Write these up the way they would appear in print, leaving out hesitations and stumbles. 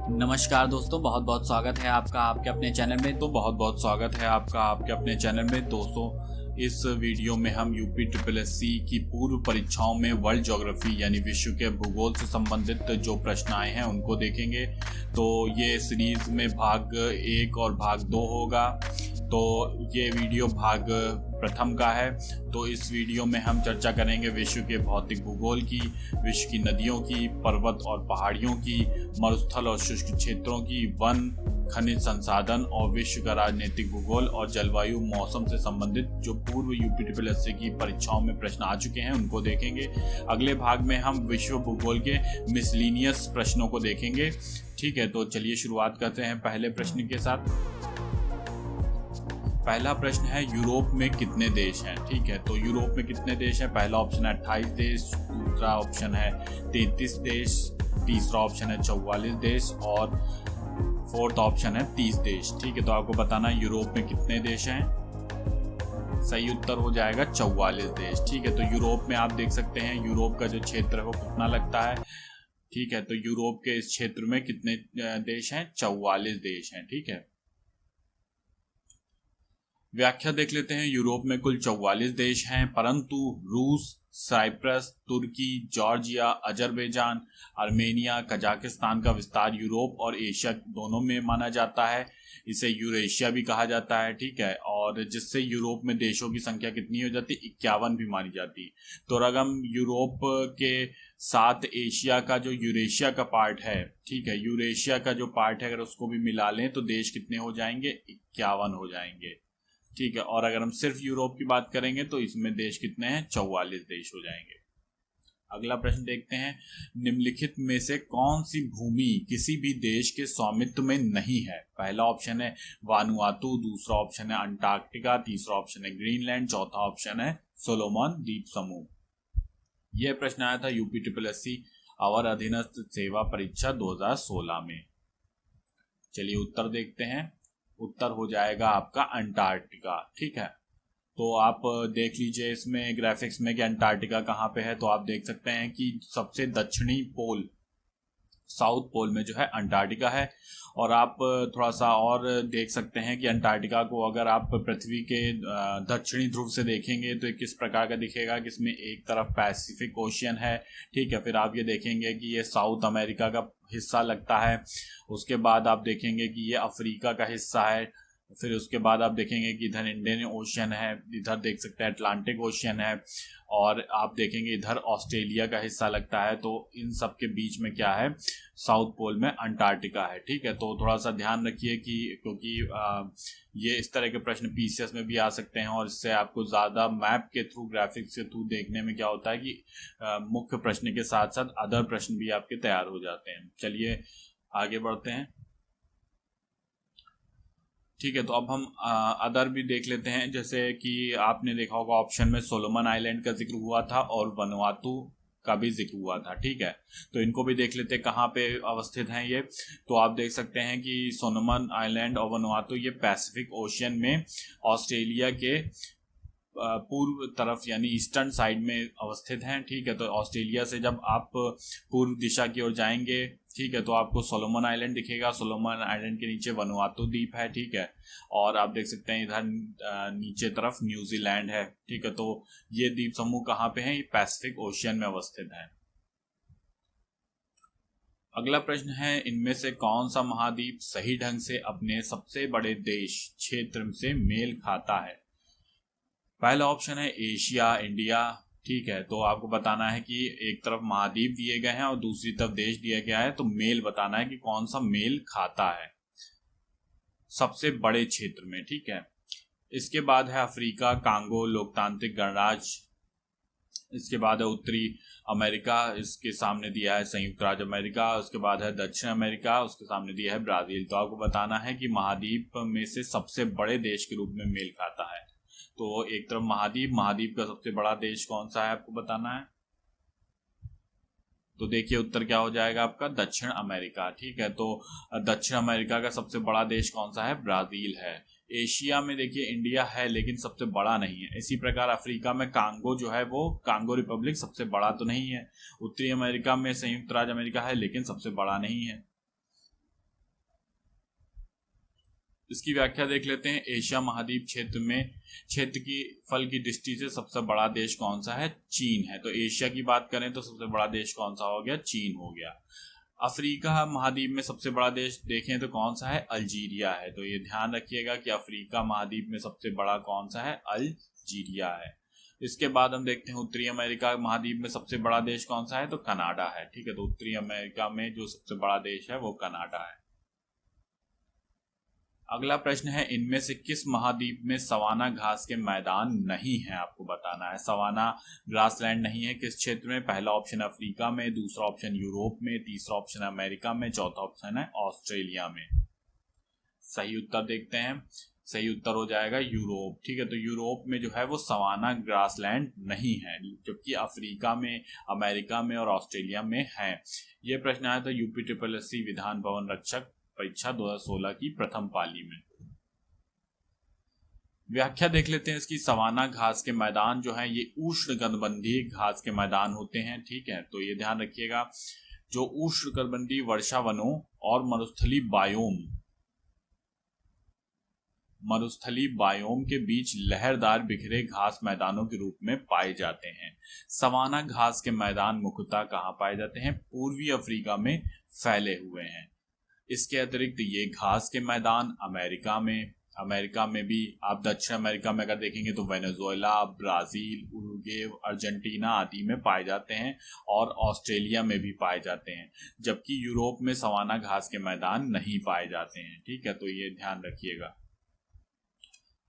नमस्कार दोस्तों, बहुत बहुत स्वागत है आपका आपके अपने चैनल में। तो बहुत बहुत स्वागत है आपका आपके अपने चैनल में। दोस्तों, इस वीडियो में हम यूपी ट्रिपल एससी की पूर्व परीक्षाओं में वर्ल्ड ज्योग्राफी यानी विश्व के भूगोल से संबंधित जो प्रश्न आए हैं उनको देखेंगे। तो ये सीरीज में भाग 1 और भाग 2 होगा। तो ये वीडियो भाग प्रथम का है। तो इस वीडियो में हम चर्चा करेंगे विश्व के भौतिक भूगोल की, विश्व की नदियों की, पर्वत और पहाड़ियों की, मरुस्थल और शुष्क क्षेत्रों की, वन खनिज संसाधन और विश्व का राजनीतिक भूगोल और जलवायु मौसम से संबंधित जो पूर्व यूपी ट्रिपल एससी की परीक्षाओं में प्रश्न आ चुके हैं उनको देखेंगे। अगले भाग में हम विश्व भूगोल के मिसलिनियस प्रश्नों को देखेंगे। ठीक है, तो चलिए शुरुआत करते हैं पहले प्रश्न के साथ। पहला प्रश्न है, यूरोप में कितने देश हैं? ठीक है, तो यूरोप में कितने देश हैं? पहला ऑप्शन है 28 देश, दूसरा ऑप्शन है 33 देश, तीसरा ऑप्शन है 44 देश और फोर्थ ऑप्शन है 30 देश। ठीक है, तो आपको बताना है यूरोप में कितने देश हैं। सही उत्तर हो जाएगा 44 देश। ठीक है, तो यूरोप में आप देख सकते हैं यूरोप का जो क्षेत्र है वो कितना लगता है। ठीक है, तो यूरोप के इस क्षेत्र में कितने देश हैं? 44 देश हैं। ठीक है, व्याख्या देख लेते हैं। यूरोप में कुल 44 देश हैं, परंतु रूस, साइप्रस, तुर्की, जॉर्जिया, अजरबैजान, आर्मेनिया, कजाकिस्तान का विस्तार यूरोप और एशिया दोनों में माना जाता है। इसे यूरेशिया भी कहा जाता है। ठीक है, और जिससे यूरोप में देशों की संख्या कितनी हो जाती है? 51 भी मानी जाती है। तो अगर हम यूरोप के साथ एशिया का जो यूरेशिया का पार्ट है, ठीक है, यूरेशिया का जो पार्ट है अगर उसको भी मिला लें तो देश कितने हो जाएंगे? 51 हो जाएंगे। ठीक है, और अगर हम सिर्फ यूरोप की बात करेंगे तो इसमें देश कितने हैं? 44 देश हो जाएंगे। अगला प्रश्न देखते हैं, निम्नलिखित में से कौन सी भूमि किसी भी देश के स्वामित्व में नहीं है? पहला ऑप्शन है वानुआतू, दूसरा ऑप्शन है अंटार्कटिका, तीसरा ऑप्शन है ग्रीनलैंड, चौथा ऑप्शन है सोलोमन द्वीप समूह। यह प्रश्न आया था यूपी ट्रिपल एससी अवर अधीनस्थ सेवा परीक्षा 2016 में। चलिए उत्तर देखते हैं। उत्तर हो जाएगा आपका अंटार्कटिका। ठीक है, तो आप देख लीजिए इसमें ग्राफिक्स में कि अंटार्कटिका कहाँ पे है। तो आप देख सकते हैं कि सबसे दक्षिणी पोल, साउथ पोल में जो है अंटार्कटिका है। और आप थोड़ा सा और देख सकते हैं कि अंटार्कटिका को अगर आप पृथ्वी के दक्षिणी ध्रुव से देखेंगे तो किस प्रकार का दिखेगा कि इसमें एक तरफ पैसिफिक ओशियन है। ठीक है, फिर आप ये देखेंगे कि ये साउथ अमेरिका का हिस्सा लगता है। उसके बाद आप देखेंगे कि ये अफ्रीका का हिस्सा है। फिर उसके बाद आप देखेंगे कि इधर इंडियन ओशियन है, इधर देख सकते हैं अटलांटिक ओशियन है, और आप देखेंगे इधर ऑस्ट्रेलिया का हिस्सा लगता है। तो इन सब के बीच में क्या है? साउथ पोल में अंटार्कटिका है। ठीक है, तो थोड़ा सा ध्यान रखिए कि क्योंकि ये इस तरह के प्रश्न पीसीएस में भी आ सकते हैं और इससे आपको ज़्यादा मैप के थ्रू, ग्राफिक्स के थ्रू देखने में क्या होता है कि मुख्य प्रश्न के साथ साथ अदर प्रश्न भी आपके तैयार हो जाते हैं। चलिए आगे बढ़ते हैं। ठीक है, तो अब हम अदर भी देख लेते हैं। जैसे कि आपने देखा होगा ऑप्शन में सोलोमन आइलैंड का जिक्र हुआ था और वनुआतू का भी जिक्र हुआ था। ठीक है, तो इनको भी देख लेते हैं कहाँ पे अवस्थित हैं ये। तो आप देख सकते हैं कि सोलोमन आइलैंड और वनुआतू ये पैसिफिक ओशियन में ऑस्ट्रेलिया के पूर्व तरफ यानी ईस्टर्न साइड में अवस्थित हैं। ठीक है, तो ऑस्ट्रेलिया से जब आप पूर्व दिशा की ओर जाएंगे, ठीक है, तो आपको सोलोमन आइलैंड दिखेगा। सोलोमन आइलैंड के नीचे वनुआतू द्वीप है। ठीक है, और आप देख सकते हैं इधर नीचे तरफ न्यूजीलैंड है। ठीक है, तो ये द्वीप समूह कहाँ पे हैं? ये पैसिफिक ओशियन में अवस्थित हैं। अगला प्रश्न है, इनमें से कौन सा महाद्वीप सही ढंग से अपने सबसे बड़े देश क्षेत्र से मेल खाता है? पहला ऑप्शन है एशिया, इंडिया। ठीक है, तो आपको बताना है कि एक तरफ महाद्वीप दिए गए हैं और दूसरी तरफ देश दिया गया है, तो मेल बताना है कि कौन सा मेल खाता है सबसे बड़े क्षेत्र में। ठीक है, इसके बाद है अफ्रीका, कांगो, लोकतांत्रिक गणराज्य। इसके बाद है उत्तरी अमेरिका, इसके सामने दिया है संयुक्त राज्य अमेरिका। उसके बाद है दक्षिण अमेरिका, उसके सामने दिया है ब्राजील। तो आपको बताना है कि महाद्वीप में से सबसे बड़े देश के रूप में मेल खाता है। तो एक तरफ महाद्वीप, महाद्वीप का सबसे बड़ा देश कौन सा है आपको बताना है। तो देखिए उत्तर क्या हो जाएगा आपका? दक्षिण अमेरिका। ठीक है, तो दक्षिण अमेरिका का सबसे बड़ा देश कौन सा है? ब्राजील है। एशिया में देखिए इंडिया है लेकिन सबसे बड़ा नहीं है। इसी प्रकार अफ्रीका में कांगो जो है वो कांगो रिपब्लिक सबसे बड़ा तो नहीं है। उत्तरी अमेरिका में संयुक्त राज्य अमेरिका है लेकिन सबसे बड़ा नहीं है। इसकी व्याख्या देख लेते हैं। एशिया महाद्वीप क्षेत्र की फल की दृष्टि से सबसे बड़ा देश कौन सा है? चीन है। तो एशिया की बात करें तो सबसे बड़ा देश कौन सा हो गया? चीन हो गया। अफ्रीका महाद्वीप में सबसे बड़ा देश देखें तो कौन सा है? अल्जीरिया है। तो ये ध्यान रखिएगा कि अफ्रीका महाद्वीप में सबसे बड़ा कौन सा है? अल्जीरिया है। इसके बाद हम देखते हैं उत्तरी अमेरिका महाद्वीप में सबसे बड़ा देश कौन सा है? तो कनाडा है। ठीक है, तो उत्तरी अमेरिका में जो सबसे बड़ा देश है वो कनाडा है। अगला प्रश्न है, इनमें से किस महाद्वीप में सवाना घास के मैदान नहीं है? आपको बताना है। सवाना ग्रासलैंड नहीं है किस क्षेत्र में? पहला ऑप्शन अफ्रीका में, दूसरा ऑप्शन यूरोप में, तीसरा ऑप्शन अमेरिका में, चौथा ऑप्शन है ऑस्ट्रेलिया में। सही उत्तर देखते हैं। सही उत्तर हो जाएगा यूरोप। ठीक है, तो यूरोप में जो है वो सवाना ग्रासलैंड नहीं है, जबकि अफ्रीका में, अमेरिका में और ऑस्ट्रेलिया में है। ये प्रश्न आया था यूपी SSC विधान भवन रक्षक परीक्षा 2016 की प्रथम पाली में। व्याख्या देख लेते हैं इसकी। सवाना घास के मैदान जो है ये उष्णकटिबंधीय घास के मैदान होते हैं। ठीक है, तो ये ध्यान रखिएगा। जो उष्णकटिबंधीय वर्षा वनों और मरुस्थली बायोम के बीच लहरदार बिखरे घास मैदानों के रूप में पाए जाते हैं। सवाना घास के मैदान मुख्यतः कहाँ पाए जाते हैं? पूर्वी अफ्रीका में फैले हुए हैं। इसके अतिरिक्त ये घास के मैदान अमेरिका में भी, आप दक्षिण अमेरिका में अगर देखेंगे तो वेनेजुएला, ब्राजील, उरुग्वे, अर्जेंटीना आदि में पाए जाते हैं और ऑस्ट्रेलिया में भी पाए जाते हैं, जबकि यूरोप में सवाना घास के मैदान नहीं पाए जाते हैं। ठीक है, तो ये ध्यान रखिएगा।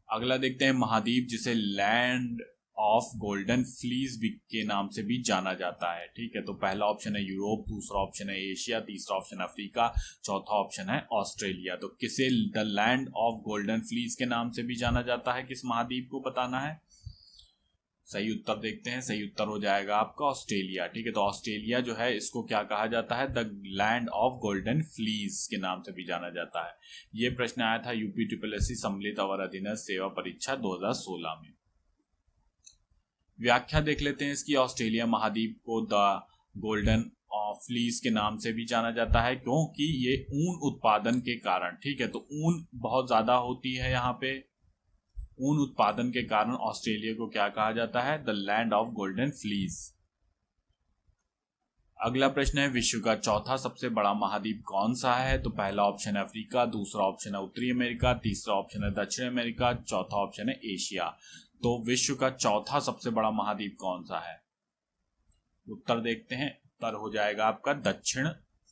अगला देखते हैं महाद्वीप जिसे लैंड ऑफ गोल्डन फ्लीस के नाम से भी जाना जाता है। ठीक है, तो पहला ऑप्शन है यूरोप, दूसरा ऑप्शन है एशिया, तीसरा ऑप्शन अफ्रीका, चौथा ऑप्शन है ऑस्ट्रेलिया। तो किसे the land of golden fleece के नाम से भी जाना जाता है? किस महाद्वीप को बताना है। सही उत्तर देखते हैं। सही उत्तर हो जाएगा आपका ऑस्ट्रेलिया। ठीक है, तो ऑस्ट्रेलिया जो है इसको क्या कहा जाता है? The land of golden fleece के नाम से भी जाना जाता है। ये प्रश्न आया था यूपी SSC सम्मिलित अवर अधीनस्थ सेवा परीक्षा 2016 में। व्याख्या देख लेते हैं इसकी। ऑस्ट्रेलिया महाद्वीप को द गोल्डन फ्लीस के नाम से भी जाना जाता है क्योंकि ये ऊन उत्पादन के कारण, ठीक है, तो ऊन बहुत ज्यादा होती है यहाँ पे। ऊन उत्पादन के कारण ऑस्ट्रेलिया को क्या कहा जाता है? The land of golden fleece. अगला प्रश्न है, विश्व का चौथा सबसे बड़ा महाद्वीप कौन सा है? तो पहला ऑप्शन है अफ्रीका, दूसरा ऑप्शन है उत्तरी अमेरिका, तीसरा ऑप्शन है दक्षिण अमेरिका, चौथा ऑप्शन है एशिया। तो विश्व का चौथा सबसे बड़ा महाद्वीप कौन सा है? उत्तर देखते हैं। उत्तर हो जाएगा आपका दक्षिण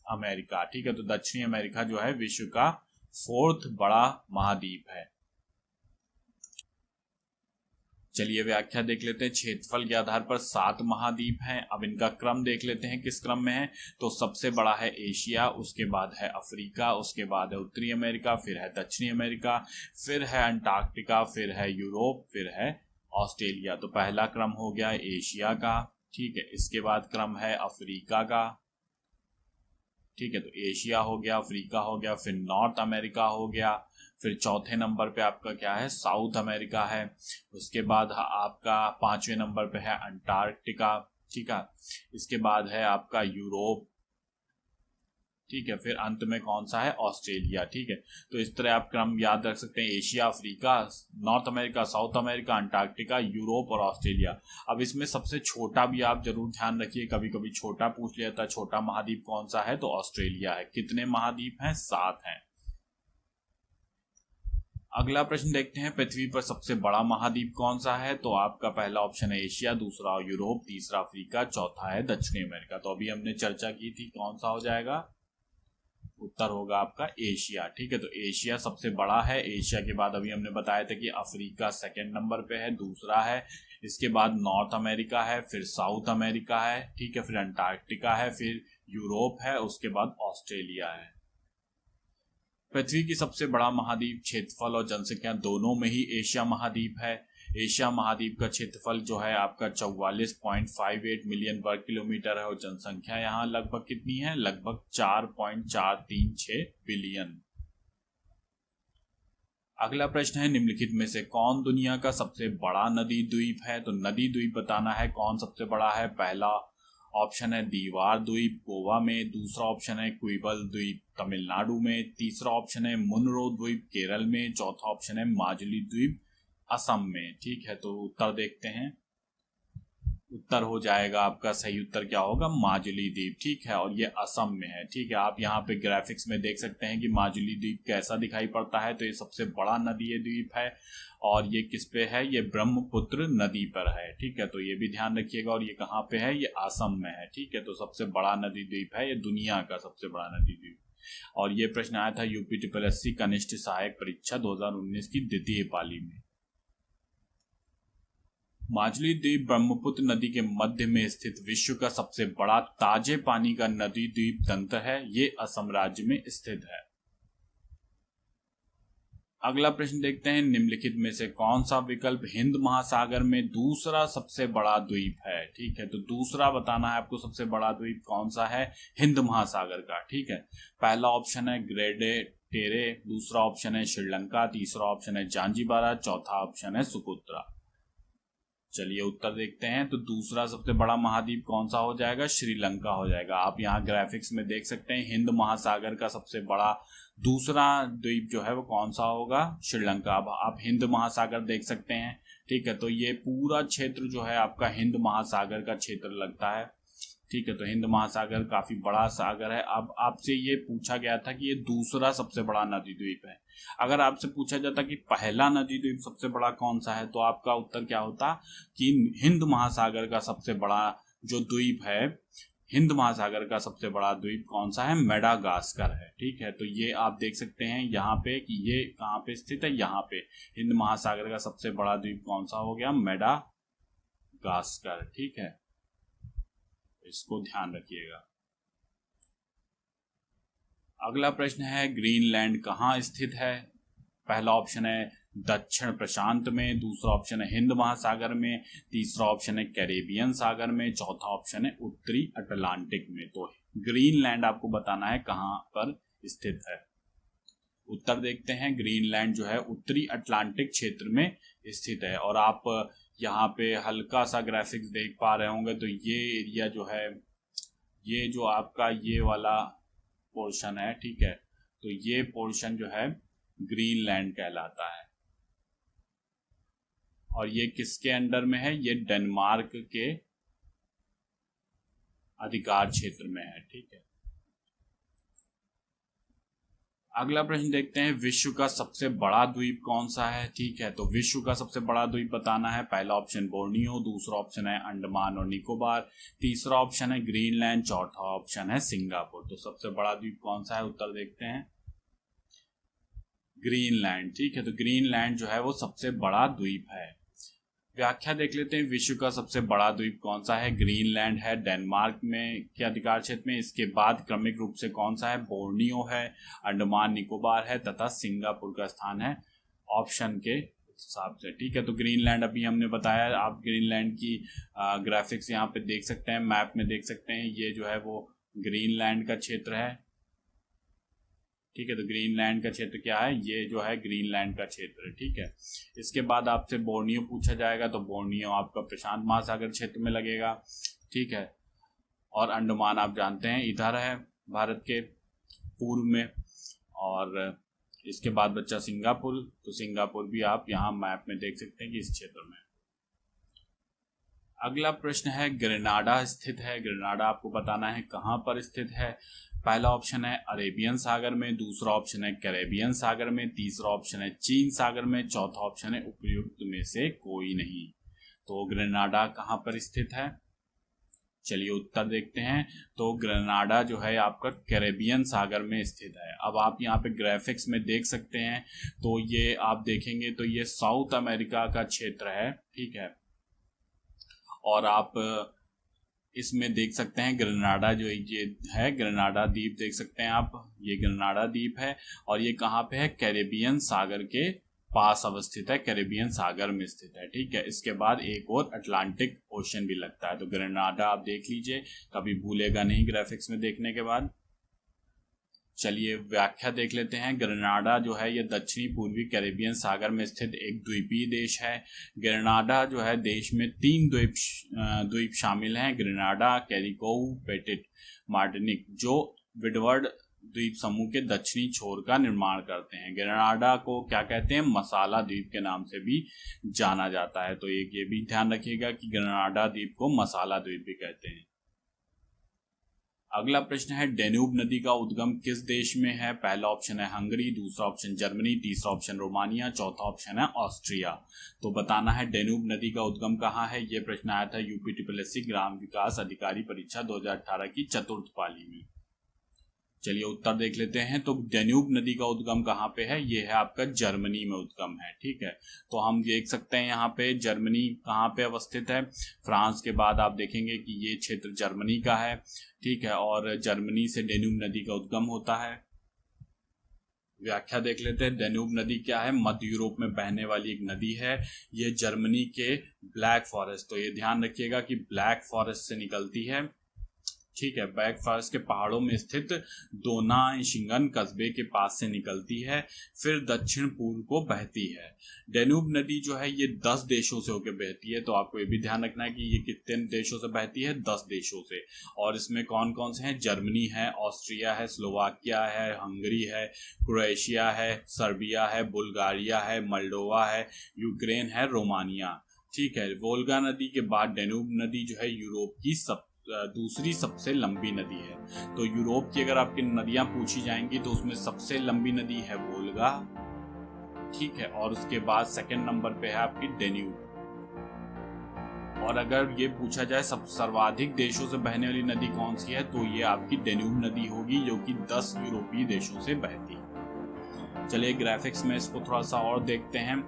अमेरिका। ठीक है, तो दक्षिणी अमेरिका जो है विश्व का 4th बड़ा महाद्वीप है। चलिए व्याख्या देख लेते हैं। क्षेत्रफल के आधार पर 7 महाद्वीप हैं। अब इनका क्रम देख लेते हैं किस क्रम में है। तो सबसे बड़ा है एशिया, उसके बाद है अफ्रीका, उसके बाद है उत्तरी अमेरिका, फिर है दक्षिणी अमेरिका, फिर है अंटार्कटिका, फिर है यूरोप, फिर है ऑस्ट्रेलिया। तो पहला क्रम हो गया एशिया का। ठीक है, इसके बाद क्रम है अफ्रीका का। ठीक है, तो एशिया हो गया, अफ्रीका हो गया, फिर नॉर्थ अमेरिका हो गया, फिर चौथे नंबर पे आपका क्या है? साउथ अमेरिका है। उसके बाद आपका 5वें नंबर पे है अंटार्कटिका। ठीक है, इसके बाद है आपका यूरोप। ठीक है, फिर अंत में कौन सा है? ऑस्ट्रेलिया। ठीक है, तो इस तरह आप क्रम याद रख सकते हैं। Asia, Africa, north America, south America, Antarctica, Europe और ऑस्ट्रेलिया। अब इसमें सबसे छोटा भी आप जरूर ध्यान रखिए, कभी कभी छोटा पूछ लिया था, छोटा महाद्वीप कौन सा है? तो ऑस्ट्रेलिया है। कितने महाद्वीप हैं? 7 हैं। अगला प्रश्न देखते हैं, पृथ्वी पर सबसे बड़ा महाद्वीप कौन सा है? तो आपका पहला ऑप्शन है एशिया, दूसरा यूरोप, तीसरा अफ्रीका, चौथा है दक्षिणी अमेरिका। तो अभी हमने चर्चा की थी, कौन सा हो जाएगा? उत्तर होगा आपका एशिया। ठीक है, तो एशिया सबसे बड़ा है। एशिया के बाद अभी हमने बताया था कि अफ्रीका 2nd नंबर पे है, दूसरा है। इसके बाद नॉर्थ अमेरिका है, फिर साउथ अमेरिका है। ठीक है, फिर अंटार्कटिका है, फिर यूरोप है, उसके बाद ऑस्ट्रेलिया है। पृथ्वी की सबसे बड़ा महाद्वीप क्षेत्रफल और जनसंख्या दोनों में ही एशिया महाद्वीप है। एशिया महाद्वीप का क्षेत्रफल जो है आपका 44.58 मिलियन वर्ग किलोमीटर है और जनसंख्या यहाँ लगभग कितनी है? लगभग 4.436 बिलियन। अगला प्रश्न है, निम्नलिखित में से कौन दुनिया का सबसे बड़ा नदी द्वीप है? तो नदी द्वीप बताना है कौन सबसे बड़ा है। पहला ऑप्शन है दीवार द्वीप गोवा में, दूसरा ऑप्शन है क्विबल द्वीप तमिलनाडु में, तीसरा ऑप्शन है मुनरो द्वीप केरल में, चौथा ऑप्शन है माजुली द्वीप असम में। ठीक है, तो उत्तर देखते हैं। उत्तर हो जाएगा आपका, सही उत्तर क्या होगा, माजुली द्वीप। ठीक है, और ये असम में है। ठीक है, आप यहाँ पे ग्राफिक्स में देख सकते हैं कि माजुली द्वीप कैसा दिखाई पड़ता है। तो ये सबसे बड़ा नदी द्वीप है और ये किस पे है, ये ब्रह्मपुत्र नदी पर है। ठीक है, तो ये भी ध्यान रखिएगा। और ये कहाँ पे है, ये असम में है। ठीक है, तो सबसे बड़ा नदी द्वीप है, ये दुनिया का सबसे बड़ा नदी द्वीप। और ये प्रश्न आया था यूपी SSC कनिष्ठ सहायक परीक्षा 2019 की द्वितीय पाली में। माजुली द्वीप ब्रह्मपुत्र नदी के मध्य में स्थित विश्व का सबसे बड़ा ताजे पानी का नदी द्वीप तंत्र है। ये असम राज्य में स्थित है। अगला प्रश्न देखते हैं, निम्नलिखित में से कौन सा विकल्प हिंद महासागर में दूसरा सबसे बड़ा द्वीप है। ठीक है, तो दूसरा बताना है आपको, सबसे बड़ा द्वीप कौन सा है हिंद महासागर का। ठीक है, पहला ऑप्शन है ग्रेडे टेरे, दूसरा ऑप्शन है श्रीलंका, तीसरा ऑप्शन है जांजिबारा, चौथा ऑप्शन है सुकुत्रा। चलिए उत्तर देखते हैं। तो दूसरा सबसे बड़ा महाद्वीप कौन सा हो जाएगा, श्रीलंका हो जाएगा। आप यहाँ ग्राफिक्स में देख सकते हैं हिंद महासागर का सबसे बड़ा दूसरा द्वीप जो है वो कौन सा होगा, श्रीलंका। अब आप हिंद महासागर देख सकते हैं। ठीक है, तो ये पूरा क्षेत्र जो है आपका हिंद महासागर का क्षेत्र लगता है। ठीक है, तो हिंद महासागर काफी बड़ा सागर है। अब आपसे ये पूछा गया था कि ये दूसरा सबसे बड़ा नदी द्वीप है। अगर आपसे पूछा जाता कि पहला नदी द्वीप सबसे बड़ा कौन सा है, तो आपका उत्तर क्या होता कि हिंद महासागर का सबसे बड़ा जो द्वीप है, हिंद महासागर का सबसे बड़ा द्वीप कौन सा है, मेडागास्कर है। ठीक है, तो ये आप देख सकते हैं यहाँ पे कि ये कहाँ पे स्थित है, यहाँ पे हिंद महासागर का सबसे बड़ा द्वीप कौन सा हो गया, मेडागास्कर। ठीक है, इसको ध्यान रखिएगा। अगला प्रश्न है, ग्रीनलैंड कहाँ स्थित है। पहला ऑप्शन है दक्षिण प्रशांत में, दूसरा ऑप्शन है हिंद महासागर में, तीसरा ऑप्शन है कैरेबियन सागर में, चौथा ऑप्शन है उत्तरी अटलांटिक में। तो ग्रीनलैंड आपको बताना है कहाँ पर स्थित है। उत्तर देखते हैं, ग्रीनलैंड जो है उत्तरी अटलांटिक क्षेत्र में स्थित है। और आप यहाँ पे हल्का सा ग्राफिक्स देख पा रहे होंगे, तो ये एरिया जो है, ये जो आपका ये वाला पोर्शन है, ठीक है, तो ये पोर्शन जो है ग्रीनलैंड कहलाता है। और ये किसके अंडर में है, ये डेनमार्क के अधिकार क्षेत्र में है। ठीक है, अगला प्रश्न देखते हैं, विश्व का सबसे बड़ा द्वीप कौन सा है। ठीक है, तो विश्व का सबसे बड़ा द्वीप बताना है। पहला ऑप्शन बोर्नियो, दूसरा ऑप्शन है अंडमान और निकोबार, तीसरा ऑप्शन है ग्रीनलैंड, चौथा ऑप्शन है सिंगापुर। तो सबसे बड़ा द्वीप कौन सा है, उत्तर देखते हैं, ग्रीनलैंड। ठीक है, तो ग्रीनलैंड जो है वो सबसे बड़ा द्वीप है। व्याख्या देख लेते हैं, विश्व का सबसे बड़ा द्वीप कौन सा है, ग्रीनलैंड है, डेनमार्क में के अधिकार क्षेत्र में। इसके बाद क्रमिक रूप से कौन सा है, बोर्नियो है, अंडमान निकोबार है तथा सिंगापुर का स्थान है ऑप्शन के हिसाब से। ठीक है, तो ग्रीनलैंड अभी हमने बताया, आप ग्रीनलैंड की ग्राफिक्स यहाँ पे देख सकते हैं, मैप में देख सकते हैं, ये जो है वो ग्रीनलैंड का क्षेत्र है। ठीक है, तो ग्रीनलैंड का क्षेत्र क्या है, ये जो है ग्रीनलैंड का क्षेत्र है। ठीक है, इसके बाद आपसे बोर्नियो पूछा जाएगा, तो बोर्नियो आपका प्रशांत महासागर क्षेत्र में लगेगा। ठीक है, और अंडमान आप जानते हैं इधर है भारत के पूर्व में। और इसके बाद बच्चा सिंगापुर, तो सिंगापुर भी आप यहाँ मैप में देख सकते हैं कि इस क्षेत्र में। अगला प्रश्न है, ग्रेनाडा स्थित है। ग्रेनाडा आपको बताना है कहाँ पर स्थित है। पहला ऑप्शन है अरेबियन सागर में, दूसरा ऑप्शन है कैरेबियन सागर में, तीसरा ऑप्शन है चीन सागर में, चौथा ऑप्शन है उपयुक्त में से कोई नहीं। तो ग्रेनाडा कहाँ पर स्थित है, चलिए उत्तर देखते हैं। तो ग्रेनाडा जो है आपका कैरेबियन सागर में स्थित है। अब आप यहाँ पे ग्राफिक्स में देख सकते हैं, तो ये आप देखेंगे तो ये साउथ अमेरिका का क्षेत्र है। ठीक है, और आप इसमें देख सकते हैं ग्रेनाडा जो ये है, ग्रेनाडा द्वीप देख सकते हैं आप, ये ग्रेनाडा द्वीप है। और ये कहाँ पे है, कैरेबियन सागर के पास अवस्थित है, कैरेबियन सागर में स्थित है। ठीक है, इसके बाद एक और अटलांटिक ओशन भी लगता है। तो ग्रेनाडा आप देख लीजिए, कभी भूलेगा नहीं ग्राफिक्स में देखने के बाद। चलिए व्याख्या देख लेते हैं। ग्रेनाडा जो है ये दक्षिणी पूर्वी कैरेबियन सागर में स्थित एक द्वीपीय देश है। ग्रेनाडा जो है देश में 3 द्वीप शामिल हैं, ग्रेनाडा, कैरिकोव, पेटिट मार्टिनिक, जो विंडवर्ड द्वीप समूह के दक्षिणी छोर का निर्माण करते हैं। ग्रेनाडा को क्या कहते हैं? मसाला द्वीप के नाम से भी जाना जाता है। तो एक ये भी ध्यान रखिएगा कि ग्रेनाडा द्वीप को मसाला द्वीप भी कहते हैं। अगला प्रश्न है, डेन्यूब नदी का उद्गम किस देश में है? पहला ऑप्शन है हंगरी, दूसरा ऑप्शन जर्मनी, तीसरा ऑप्शन रोमानिया, चौथा ऑप्शन है ऑस्ट्रिया। तो बताना है डेन्यूब नदी का उद्गम कहाँ है। यह प्रश्न आया था यूपी ग्राम विकास अधिकारी परीक्षा 2018 की चतुर्थ पाली में। चलिए उत्तर देख लेते हैं। तो डेन्यूब नदी का उद्गम कहाँ पे है? ये है आपका जर्मनी में उद्गम है। ठीक है, तो हम देख सकते हैं यहाँ पे जर्मनी कहाँ पे अवस्थित है। फ्रांस के बाद आप देखेंगे कि ये क्षेत्र जर्मनी का है। ठीक है, और जर्मनी से डेन्यूब नदी का उद्गम होता है। व्याख्या देख लेते हैं। डेन्यूब नदी क्या है? मध्य यूरोप में बहने वाली एक नदी है। ये जर्मनी के ब्लैक फॉरेस्ट, तो ये ध्यान रखिएगा कि ब्लैक फॉरेस्ट से निकलती है। ठीक है, ब्लैक फॉरेस्ट के पहाड़ों में स्थित दोनाइशिंगन कस्बे के पास से निकलती है, फिर दक्षिण पूर्व को बहती है। डेन्यूब नदी जो है ये 10 देशों से होकर बहती है। तो आपको ये भी ध्यान रखना है कि ये कितने देशों से बहती है? 10 देशों से। और इसमें कौन कौन से हैं? जर्मनी है, ऑस्ट्रिया है, स्लोवाकिया है, हंगरी है, क्रोएशिया है, सर्बिया है, बुल्गारिया है, मोल्डोवा है, यूक्रेन है, रोमानिया। ठीक है, वोल्गा नदी के बाद डेन्यूब नदी जो है यूरोप की दूसरी सबसे लंबी नदी है। तो यूरोप की अगर आपकी नदियां पूछी जाएंगी तो उसमें सबसे लंबी नदी है वोल्गा। ठीक है, और उसके बाद सेकंड नंबर पे है आपकी डेन्यूब। और अगर ये पूछा जाए सब सर्वाधिक देशों से बहने वाली नदी कौन सी है, तो ये आपकी डेन्यूब नदी होगी, जो कि 10 यूरोपीय देशों से बहती है। चलिए ग्राफिक्स में इसको थोड़ा सा और देखते हैं।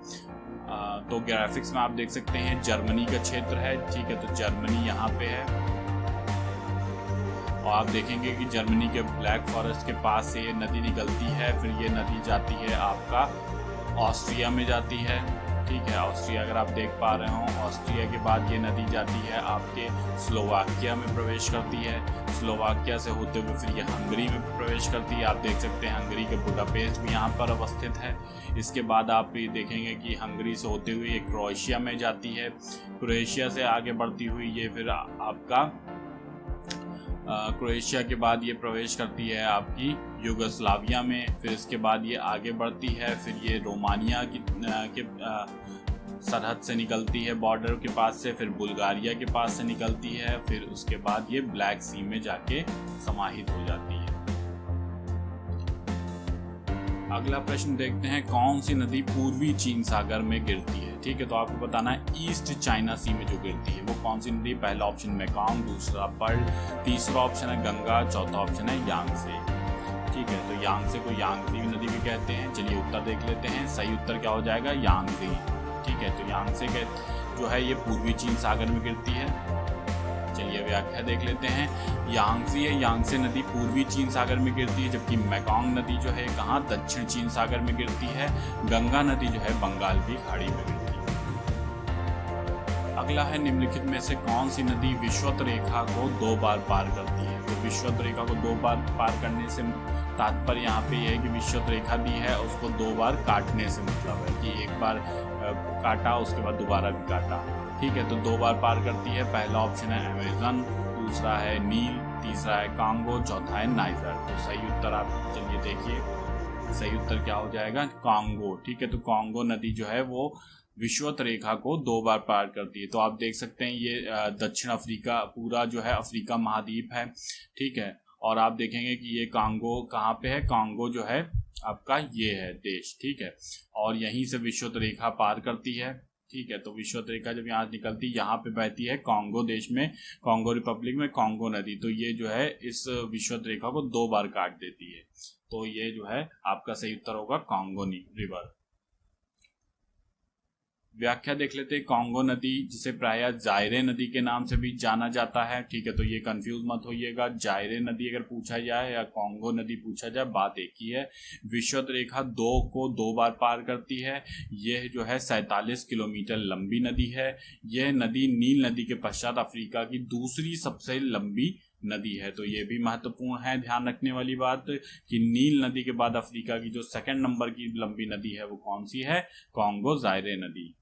तो ग्राफिक्स में आप देख सकते हैं जर्मनी का क्षेत्र है। ठीक है, तो जर्मनी यहाँ पे है, और आप देखेंगे कि जर्मनी के ब्लैक फॉरेस्ट के पास से ये नदी निकलती है। फिर ये नदी जाती है आपका ऑस्ट्रिया में जाती है। ठीक है, ऑस्ट्रिया अगर आप देख पा रहे हो, ऑस्ट्रिया के बाद ये नदी जाती है आपके स्लोवाकिया में प्रवेश करती है। स्लोवाकिया से होते हुए फिर ये हंगरी में प्रवेश करती है। आप देख सकते हैं हंगरी के बुडापेस्ट भी यहाँ पर अवस्थित है। इसके बाद आप ये देखेंगे कि हंगरी से होते हुए ये क्रोएशिया में जाती है। क्रोएशिया से आगे बढ़ती हुई ये फिर आपका क्रोएशिया के बाद ये प्रवेश करती है आपकी यूगोस्लाविया में। फिर इसके बाद ये आगे बढ़ती है, फिर ये रोमानिया के सरहद से निकलती है, बॉर्डर के पास से, फिर बुल्गारिया के पास से निकलती है, फिर उसके बाद ये ब्लैक सी में जाके समाहित हो जाती है। अगला प्रश्न देखते हैं, कौन सी नदी पूर्वी चीन सागर में गिरती है? ठीक है, तो आपको बताना है ईस्ट चाइना सी में जो गिरती है वो कौन सी नदी? पहला ऑप्शन मेकांग, दूसरा पर्ल, तीसरा ऑप्शन है गंगा, चौथा ऑप्शन है यांगसे। ठीक है, तो यांगसे को यांगसी नदी भी कहते हैं। चलिए उत्तर देख लेते हैं। सही उत्तर क्या हो जाएगा? यांगसी। ठीक है, तो यांगसे जो है ये पूर्वी चीन सागर में गिरती है। चलिए व्याख्या देख लेते हैं। यांगसी है, यांगसे नदी पूर्वी चीन सागर में गिरती है, जबकि मेकांग नदी जो है कहाँ? दक्षिण चीन सागर में गिरती है। गंगा नदी जो है बंगाल की खाड़ी में गिरती है। अगला है, निम्नलिखित में से कौन सी नदी विषुवत रेखा को 2 बार पार करती है? तो विषुवत रेखा को 2 बार पार करने से तात्पर्य यहाँ पे यह है कि विषुवत रेखा दी है उसको 2 बार काटने से मतलब है कि एक बार काटा उसके बाद दोबारा भी काटा। ठीक है, तो 2 बार पार करती है। पहला ऑप्शन है अमेजन, दूसरा है नील, तीसरा है कांगो, चौथा है नाइजर। तो सही उत्तर आप चलिए देखिए, सही उत्तर क्या हो जाएगा? कांगो। ठीक है, तो कांगो नदी जो है वो विषुवत रेखा को 2 बार पार करती है। तो आप देख सकते हैं ये दक्षिण अफ्रीका पूरा जो है अफ्रीका महाद्वीप है। ठीक है, और आप देखेंगे कि ये कांगो कहाँ पे है? कांगो जो है आपका ये है देश। ठीक है, और यहीं से विषुवत रेखा पार करती है। ठीक है, तो विषुवत रेखा जब यहाँ निकलती है यहाँ पे बहती है कांगो देश में, कांगो रिपब्लिक में कांगो नदी। तो ये जो है इस विषुवत रेखा को 2 बार काट देती है। तो ये जो है आपका सही उत्तर होगा कांगो रिवर। व्याख्या देख लेते हैं। कांगो नदी जिसे प्रायः जायरे नदी के नाम से भी जाना जाता है। ठीक है, तो ये कंफ्यूज मत होइएगा। जायरे नदी अगर पूछा जाए या कांगो नदी पूछा जाए, बात एक ही है। विषुवत रेखा 2 को 2 बार पार करती है। यह जो है 47 किलोमीटर लंबी नदी है। यह नदी नील नदी के पश्चात अफ्रीका की दूसरी सबसे लंबी नदी है। तो ये भी महत्वपूर्ण है ध्यान रखने वाली बात कि नील नदी के बाद अफ्रीका की जो सेकंड नंबर की लंबी नदी है वो कौन सी है, कॉन्गो जायरे नदी।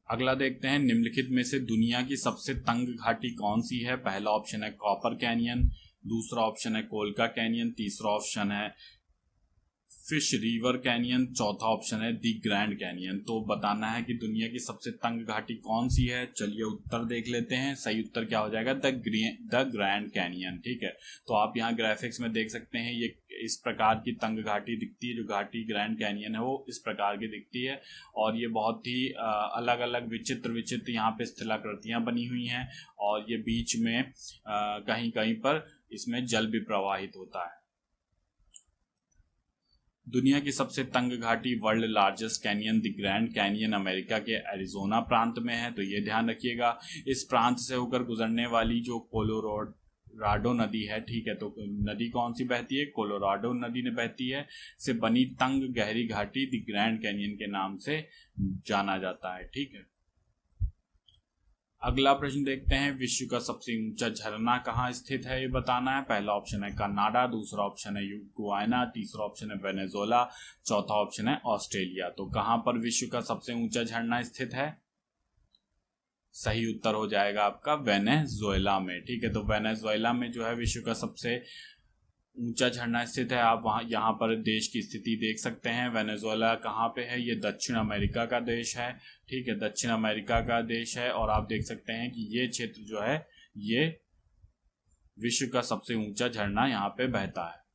अगला देखते हैं निम्नलिखित में से दुनिया की सबसे तंग घाटी कौन सी है। पहला ऑप्शन है कॉपर कैनियन, दूसरा ऑप्शन है कोलका कैनियन, तीसरा ऑप्शन है फिश रिवर कैनियन, चौथा ऑप्शन है दी ग्रैंड कैनियन। तो बताना है कि दुनिया की सबसे तंग घाटी कौन सी है। चलिए उत्तर देख लेते हैं। सही उत्तर क्या हो जाएगा, द ग्रैंड कैनियन। ठीक है, तो आप यहाँ ग्राफिक्स में देख सकते हैं ये इस प्रकार की तंग घाटी दिखती है। जो घाटी ग्रैंड कैनियन है वो इस प्रकार की दिखती है और ये बहुत ही अलग अलग विचित्र विचित्र यहाँ पे स्थलाकृतियाँ बनी हुई हैं और ये बीच में कहीं कहीं पर इसमें जल भी प्रवाहित होता है। दुनिया की सबसे तंग घाटी world largest canyon the grand canyon America के एरिजोना प्रांत में है। तो ये ध्यान रखिएगा। इस प्रांत से होकर गुजरने वाली जो कोलोराडो नदी है, ठीक है, तो नदी कौन सी बहती है, कोलोराडो नदी ने बहती है, से बनी तंग गहरी घाटी द ग्रैंड कैनियन के नाम से जाना जाता है। ठीक है, अगला प्रश्न देखते हैं। विश्व का सबसे ऊंचा झरना कहाँ स्थित है, ये बताना है। पहला ऑप्शन है कनाडा, दूसरा ऑप्शन है गुयाना, तीसरा ऑप्शन है वेनेजुएला, चौथा ऑप्शन है ऑस्ट्रेलिया। तो कहाँ पर विश्व का सबसे ऊंचा झरना स्थित है, सही उत्तर हो जाएगा आपका वेनेजुएला में। ठीक है, तो वेनेजुएला में जो है विश्व का सबसे ऊंचा झरना स्थित है। आप वहाँ यहाँ पर देश की स्थिति देख सकते हैं। वेनेजुएला कहाँ पे है, ये दक्षिण अमेरिका का देश है। ठीक है, दक्षिण अमेरिका का देश है और आप देख सकते हैं कि ये क्षेत्र जो है ये विश्व का सबसे ऊंचा झरना यहाँ पे बहता है।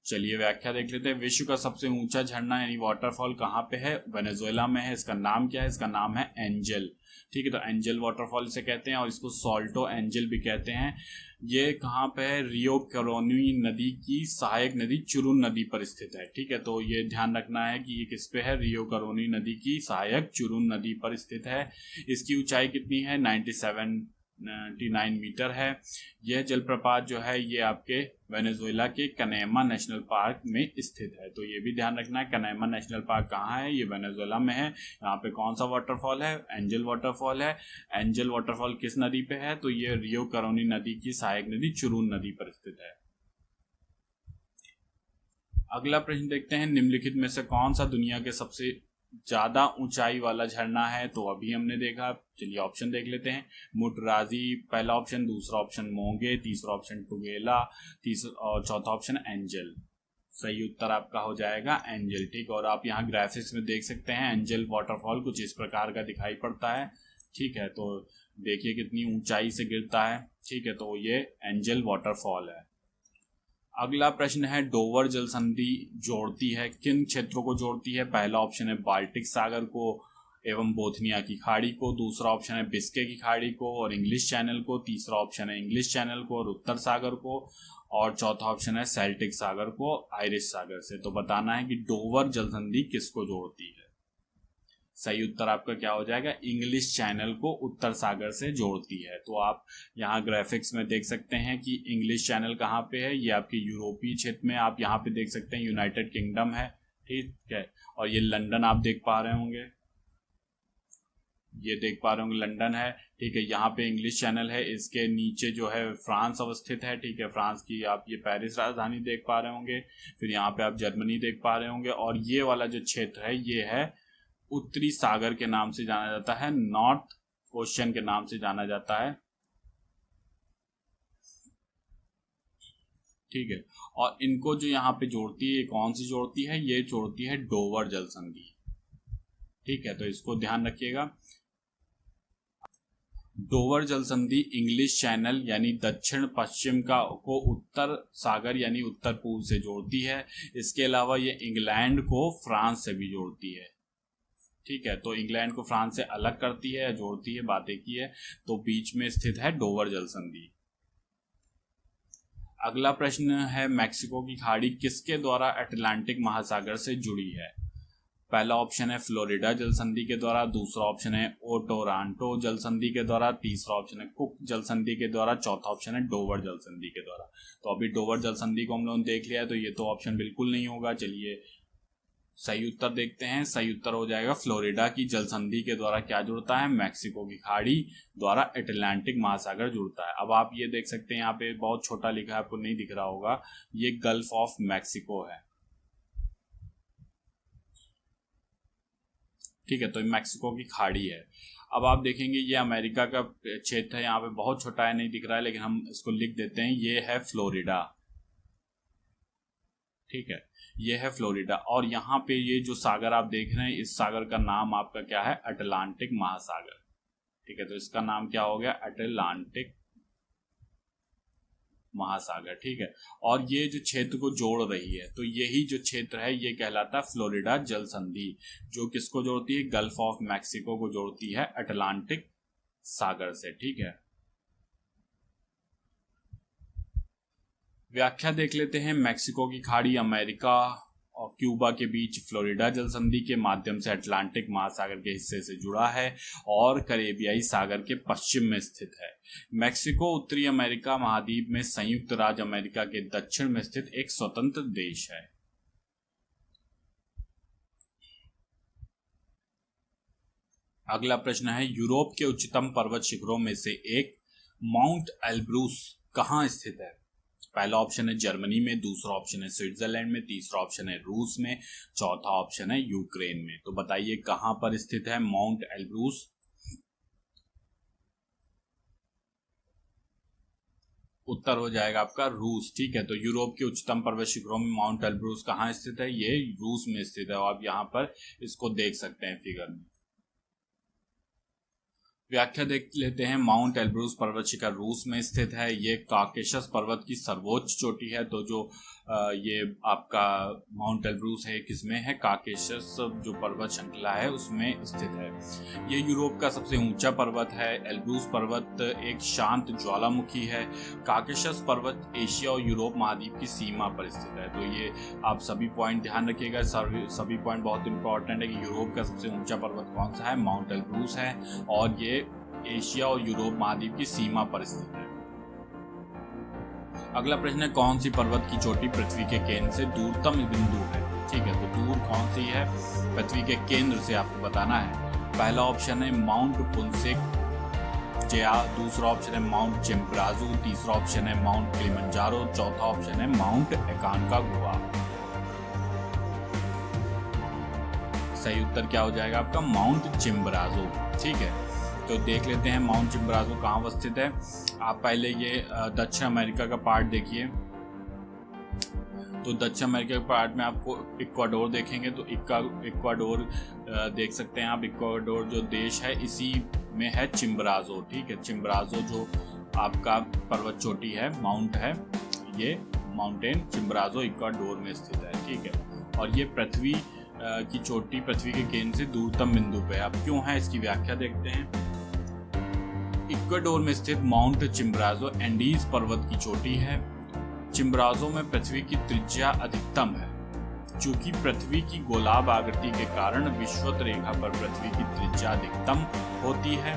चलिए व्याख्या देख लेते हैं। विश्व का सबसे ऊंचा झरना यानी वाटरफॉल कहाँ पे है, वेनेजुएला में है। इसका नाम क्या है, इसका नाम है एंजल। ठीक है, तो एंजल वाटरफॉल इसे कहते हैं और इसको सॉल्टो एंजल भी कहते हैं। ये कहाँ पे है, रियो करोनी नदी की सहायक नदी चुरुन नदी पर स्थित है। ठीक है, तो ये ध्यान रखना है कि ये किस पे है, रियो करोनी नदी की सहायक चुरुन नदी पर स्थित है। इसकी ऊंचाई कितनी है, 97 मीटर है। यह जलप्रपात जो है ये आपके वेनेजुएला के कनेमा नेशनल पार्क में स्थित है। तो ये भी ध्यान रखना है, कनेमा नेशनल पार्क कहाँ है, ये वेनेजुएला में है। यहाँ पे कौन सा वाटरफॉल है, एंजल वाटरफॉल है। एंजल वाटरफॉल किस नदी पे है, तो ये रियो करोनी नदी की सहायक नदी चुरुन नदी पर स्थित है। अगला प्रश्न देखते हैं। निम्नलिखित में से कौन सा दुनिया के सबसे ज्यादा ऊंचाई वाला झरना है, तो अभी हमने देखा। चलिए ऑप्शन देख लेते हैं। मुटराजी पहला ऑप्शन, दूसरा ऑप्शन मोंगे, तीसरा ऑप्शन टुगेला, तीसरा और चौथा ऑप्शन एंजल। सही उत्तर आपका हो जाएगा एंजल। ठीक, और आप यहाँ ग्राफिक्स में देख सकते हैं एंजल वाटरफॉल कुछ इस प्रकार का दिखाई पड़ता है। ठीक है, तो देखिए कितनी ऊंचाई से गिरता है। ठीक है, तो ये एंजल वाटरफॉल है। अगला प्रश्न है डोवर जल संधि जोड़ती है किन क्षेत्रों को जोड़ती है। पहला ऑप्शन है बाल्टिक सागर को एवं बोथनिया की खाड़ी को, दूसरा ऑप्शन है बिस्के की खाड़ी को और इंग्लिश चैनल को, तीसरा ऑप्शन है इंग्लिश चैनल को और उत्तर सागर को, और चौथा ऑप्शन है सेल्टिक सागर को आयरिश सागर से। तो बताना है कि डोवर जल संधि किसको जोड़ती है। सही उत्तर आपका क्या हो जाएगा, इंग्लिश चैनल को उत्तर सागर से जोड़ती है। तो आप यहाँ ग्राफिक्स में देख सकते हैं कि इंग्लिश चैनल कहाँ पे है, ये आपके यूरोपीय क्षेत्र में। आप यहाँ पे देख सकते हैं यूनाइटेड किंगडम है। ठीक है, और ये लंदन आप देख पा रहे होंगे, ये देख पा रहे होंगे लंदन है। ठीक है, यहाँ पे इंग्लिश चैनल है, इसके नीचे जो है फ्रांस अवस्थित है। ठीक है, फ्रांस की आप ये पेरिस राजधानी देख पा रहे होंगे, फिर यहाँ पे आप जर्मनी देख पा रहे होंगे, और ये वाला जो क्षेत्र है ये है उत्तरी सागर के नाम से जाना जाता है, नॉर्थ ओशियन के नाम से जाना जाता है। ठीक है, और इनको जो यहाँ पे जोड़ती है, कौन सी जोड़ती है, ये जोड़ती है डोवर जल संधि। ठीक है, तो इसको ध्यान रखिएगा। डोवर जल संधि इंग्लिश चैनल यानी दक्षिण पश्चिम को उत्तर सागर यानी उत्तर पूर्व से जोड़ती है। इसके अलावा ये इंग्लैंड को फ्रांस से भी जोड़ती है। ठीक है, तो इंग्लैंड को फ्रांस से अलग करती है, जोड़ती है, बात एक ही है। तो बीच में स्थित है डोवर जल संधि। अगला प्रश्न है मैक्सिको की खाड़ी किसके द्वारा अटलांटिक महासागर से जुड़ी है। पहला ऑप्शन है फ्लोरिडा जल संधि के द्वारा, दूसरा ऑप्शन है ओटोरांटो जल संधि के द्वारा, तीसरा ऑप्शन है कुक जल संधि के द्वारा, चौथा ऑप्शन है डोवर जल संधि के द्वारा। तो अभी डोवर जल संधि को हम लोगों ने देख लिया है, तो ये तो ऑप्शन बिल्कुल नहीं होगा। चलिए सही उत्तर देखते हैं। सही उत्तर हो जाएगा फ्लोरिडा की जल संधि के द्वारा क्या जुड़ता है, मैक्सिको की खाड़ी द्वारा अटलांटिक महासागर जुड़ता है। अब आप ये देख सकते हैं यहाँ पे बहुत छोटा लिखा है, आपको नहीं दिख रहा होगा, ये गल्फ ऑफ मैक्सिको है। ठीक है, तो मैक्सिको की खाड़ी है। अब आप देखेंगे ये अमेरिका का क्षेत्र है, यहाँ पे बहुत छोटा है, नहीं दिख रहा है, लेकिन हम इसको लिख देते हैं, ये है फ्लोरिडा। ठीक है, ये है फ्लोरिडा। और यहाँ पे ये जो सागर आप देख रहे हैं, इस सागर का नाम आपका क्या है, अटलांटिक महासागर। ठीक है, तो इसका नाम क्या हो गया, अटलांटिक महासागर। ठीक है, और ये जो क्षेत्र को जोड़ रही है, तो यही जो क्षेत्र है ये कहलाता है फ्लोरिडा जल संधि, जो किसको जोड़ती है, गल्फ ऑफ मैक्सिको को जोड़ती है अटलांटिक सागर से। ठीक है, व्याख्या देख लेते हैं। मैक्सिको की खाड़ी अमेरिका और क्यूबा के बीच फ्लोरिडा जल संधि के माध्यम से अटलांटिक महासागर के हिस्से से जुड़ा है और कैरेबियाई सागर के पश्चिम में स्थित है। मैक्सिको उत्तरी अमेरिका महाद्वीप में संयुक्त राज्य अमेरिका के दक्षिण में स्थित एक स्वतंत्र देश है। अगला प्रश्न है, यूरोप के उच्चतम पर्वत शिखरों में से एक माउंट एल्ब्रूस कहाँ स्थित है। पहला ऑप्शन है जर्मनी में, दूसरा ऑप्शन है स्विट्जरलैंड में, तीसरा ऑप्शन है रूस में, चौथा ऑप्शन है यूक्रेन में। तो बताइए कहां पर स्थित है माउंट एल्ब्रूस। उत्तर हो जाएगा आपका रूस। ठीक है, तो यूरोप के उच्चतम पर्वत शिखरों में माउंट एल्ब्रूस कहाँ स्थित है, ये रूस में स्थित है। और आप यहाँ पर इसको देख सकते हैं फिगर में। व्याख्या देख लेते हैं। माउंट एल्ब्रूस पर्वत शिखर रूस में स्थित है। ये काकेशस पर्वत की सर्वोच्च चोटी है। तो जो ये आपका माउंट एल्ब्रूस है किसमें है, काकेशस जो पर्वत श्रृंखला है उसमें स्थित है। ये यूरोप का सबसे ऊंचा पर्वत है। एल्ब्रूस पर्वत एक शांत ज्वालामुखी है। काकेशस पर्वत एशिया और यूरोप महाद्वीप की सीमा पर स्थित है। तो ये आप सभी पॉइंट ध्यान रखिएगा, सभी पॉइंट बहुत इंपॉर्टेंट है कि यूरोप का सबसे ऊंचा पर्वत कौन सा है, माउंट एल्ब्रूस है, और ये एशिया और यूरोप महाद्वीप की सीमा पर स्थित है। अगला प्रश्न है, कौन सी पर्वत की चोटी पृथ्वी के केंद्र से दूरतम बिंदु है। ठीक है, तो दूर कौन सी है पृथ्वी के केंद्र से आपको बताना है। पहला ऑप्शन है माउंट पुंसेक जया, दूसरा ऑप्शन है माउंट चिम्ब्राजू, तीसरा ऑप्शन है माउंट किलिमंजारो, चौथा ऑप्शन है माउंट एकानकागुआ। सही उत्तर क्या हो जाएगा आपका, माउंट चिम्ब्राजो। ठीक है, तो देख लेते हैं माउंट चिम्ब्राजो कहाँ स्थित है। आप पहले ये दक्षिण अमेरिका का पार्ट देखिए। तो दक्षिण अमेरिका के पार्ट में आपको इक्वाडोर देखेंगे, तो इक्वाडोर देख सकते हैं आप। इक्वाडोर जो देश है इसी में है चिम्ब्राजो। ठीक है, चिम्ब्राजो जो आपका पर्वत चोटी है, माउंट है, ये माउंटेन चिम्ब्राजो इक्वाडोर में स्थित है। ठीक है, और ये पृथ्वी की चोटी पृथ्वी के केंद्र से दूरतम बिंदु पे। अब क्यों है इसकी व्याख्या देखते हैं। इक्वाडोर में स्थित माउंट चिम्ब्राजो एंडीज पर्वत की चोटी है। चिम्ब्राजो में पृथ्वी की त्रिज्या अधिकतम है। चूंकि पृथ्वी की गोलाभ आकृति के कारण विषुवत रेखा पर पृथ्वी की त्रिज्या अधिकतम होती है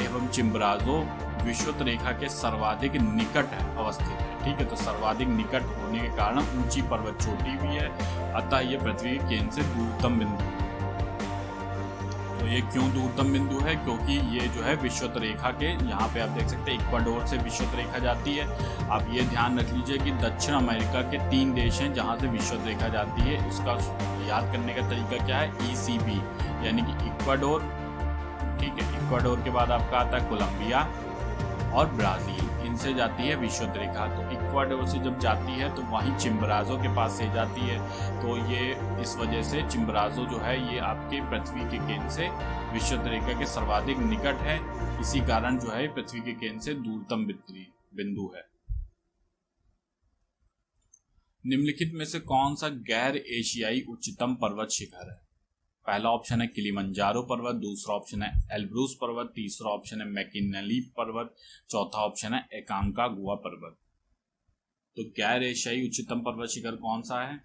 एवं चिम्ब्राजो विषुवत रेखा के सर्वाधिक निकट अवस्थित है। ठीक है, तो सर्वाधिक निकट होने के कारण ऊंची पर्वत चोटी भी है, अतः यह पृथ्वी के केंद्र से दूरतम बिंदु है। तो ये क्यों दूरतम बिंदु है, क्योंकि ये जो है विषुवत रेखा के, यहाँ पे आप देख सकते हैं इक्वाडोर से विषुवत रेखा जाती है। आप ये ध्यान रख लीजिए कि दक्षिण अमेरिका के 3 देश हैं जहाँ से विषुवत रेखा जाती है। उसका याद करने का तरीका क्या है, ECB, यानी कि इक्वाडोर। ठीक है, इक्वाडोर के बाद आपका आता है कोलंबिया और ब्राजील, इनसे जाती है विषुवत रेखा। तो इक्वाडोर से जब जाती है तो वहीं चिम्ब्राजो के पास से जाती है। तो ये इस वजह से चिम्ब्राजो जो है ये आपके पृथ्वी के केंद्र से विषुवत रेखा के सर्वाधिक निकट है। इसी कारण जो है पृथ्वी के केंद्र से दूरतम बिंदु है। निम्नलिखित में से कौन सा गैर एशियाई उच्चतम पर्वत शिखर है। पहला ऑप्शन है किलिमंजारो पर्वत, दूसरा ऑप्शन है एल्ब्रूस पर्वत, तीसरा ऑप्शन है मैकिनली पर्वत, चौथा ऑप्शन है एकानकागुआ पर्वत। तो गैर एशियाई उच्चतम पर्वत शिखर कौन सा है।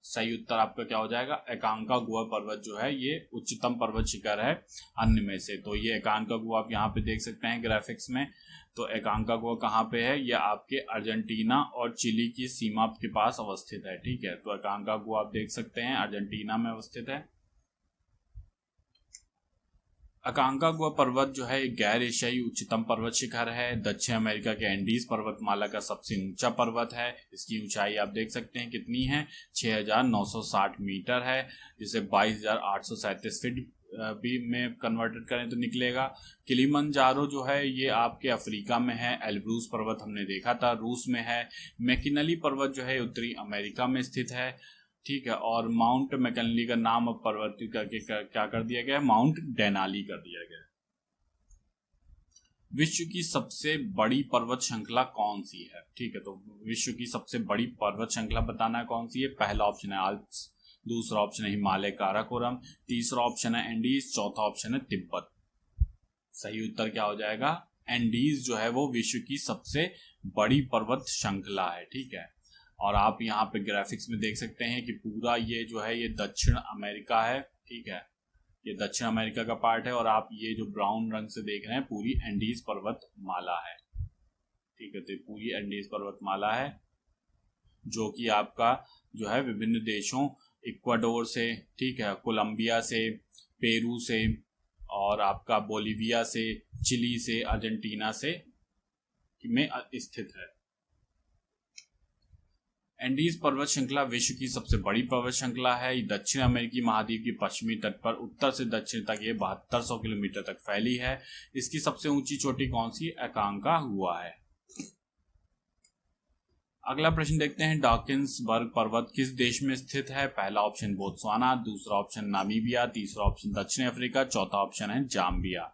सही उत्तर आपका क्या हो जाएगा, एकांकागुआ पर्वत जो है ये उच्चतम पर्वत शिखर है अन्य में से। तो ये एकांकागुआ आप यहाँ पे देख सकते हैं ग्राफिक्स में। तो एकांकागुआ कहाँ पे है, ये आपके अर्जेंटीना और चिली की सीमा के पास अवस्थित है। ठीक है, तो एकांकागुआ आप देख सकते हैं अर्जेंटीना में अवस्थित है। अकांकागुआ पर्वत जो है एक गैर एशियाई उच्चतम पर्वत शिखर है। दक्षिण अमेरिका के एंडीज पर्वतमाला का सबसे ऊंचा पर्वत है। इसकी ऊंचाई आप देख सकते हैं कितनी है, 6,960 मीटर है, जिसे 22,837 फीट भी में कन्वर्टेड करें तो निकलेगा। किलिमंजारो जो है ये आपके अफ्रीका में है। एल्ब्रूस पर्वत हमने देखा था रूस में है। मैकिनली पर्वत जो है उत्तरी अमेरिका में स्थित है। ठीक है, और माउंट मैकिनली का नाम अब परिवर्तित करके क्या कर दिया गया है, माउंट डेनाली कर दिया गया है। विश्व की सबसे बड़ी पर्वत श्रृंखला कौन सी है? ठीक है, तो विश्व की सबसे बड़ी पर्वत श्रृंखला बताना है कौन सी है। पहला ऑप्शन है आल्प्स, दूसरा ऑप्शन है हिमालय काराकोरम, तीसरा ऑप्शन है एंडीज, चौथा ऑप्शन है तिब्बत। सही उत्तर क्या हो जाएगा, एंडीज जो है वो विश्व की सबसे बड़ी पर्वत श्रृंखला है। ठीक है, और आप यहाँ पे ग्राफिक्स में देख सकते हैं कि पूरा ये जो है ये दक्षिण अमेरिका है। ठीक है, ये दक्षिण अमेरिका का पार्ट है, और आप ये जो ब्राउन रंग से देख रहे हैं पूरी एंडीज पर्वत माला है। ठीक है, तो पूरी एंडीज पर्वत माला है जो कि आपका जो है विभिन्न देशों, इक्वाडोर से, ठीक है, कोलंबिया से, पेरू से, और आपका बोलिविया से, चिली से, अर्जेंटीना से में स्थित है। एंडीज पर्वत श्रृंखला विश्व की सबसे बड़ी पर्वत श्रृंखला है। ये दक्षिण अमेरिकी महाद्वीप के पश्चिमी तट पर उत्तर से दक्षिण तक ये 7200 किलोमीटर तक फैली है। इसकी सबसे ऊंची चोटी कौन सी, एकांकागुआ है। अगला प्रश्न देखते हैं, डॉकिंसबर्ग पर्वत किस देश में स्थित है। पहला ऑप्शन बोत्सवाना, दूसरा ऑप्शन नामीबिया, तीसरा ऑप्शन दक्षिण अफ्रीका, चौथा ऑप्शन है जाम्बिया।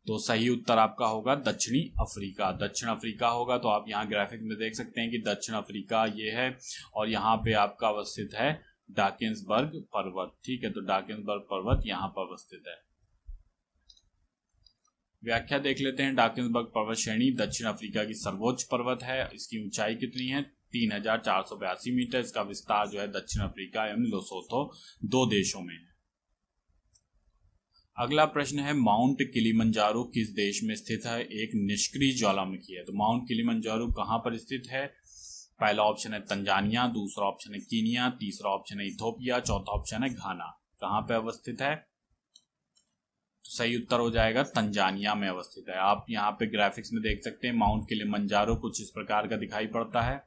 तो सही उत्तर आपका होगा दक्षिणी अफ्रीका। दक्षिण अफ्रीका होगा। तो आप यहाँ ग्राफिक में देख सकते हैं कि दक्षिण अफ्रीका ये है, और यहाँ पे आपका अवस्थित है डॉकिंसबर्ग पर्वत। ठीक है, तो डॉकिंसबर्ग पर्वत यहाँ पर अवस्थित है। व्याख्या देख लेते हैं। डॉकिंसबर्ग पर्वत श्रेणी दक्षिण अफ्रीका की सर्वोच्च पर्वत है। इसकी ऊंचाई कितनी है, 3,482 मीटर। इसका विस्तार जो है दक्षिण अफ्रीका एवं लोसोथो दो देशों में है। अगला प्रश्न है, माउंट किलिमंजारो किस देश में स्थित है। एक निष्क्रिय ज्वालामुखी है। तो माउंट किलिमंजारो कहाँ पर स्थित है। पहला ऑप्शन है तंजानिया, दूसरा ऑप्शन है कीनिया, तीसरा ऑप्शन है इथोपिया, चौथा ऑप्शन है घाना। कहाँ पे अवस्थित है, तो सही उत्तर हो जाएगा तंजानिया में अवस्थित है। आप यहाँ पे ग्राफिक्स में देख सकते हैं माउंट किलिमंजारो कुछ इस प्रकार का दिखाई पड़ता है।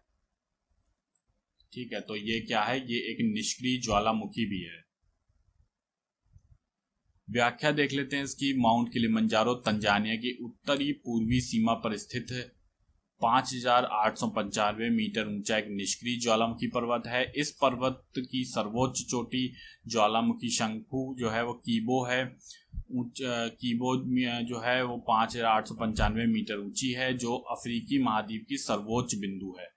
ठीक है, तो ये क्या है, ये एक निष्क्रिय ज्वालामुखी भी है। व्याख्या देख लेते हैं इसकी। माउंट किलिमंजारो तंजानिया की उत्तरी पूर्वी सीमा पर स्थित 5,895 मीटर ऊंचा एक निष्क्रिय ज्वालामुखी पर्वत है। इस पर्वत की सर्वोच्च चोटी ज्वालामुखी शंकु जो है वो कीबो है। कीबो जो है वो 5,895 मीटर ऊंची है, जो अफ्रीकी महाद्वीप की सर्वोच्च बिंदु है।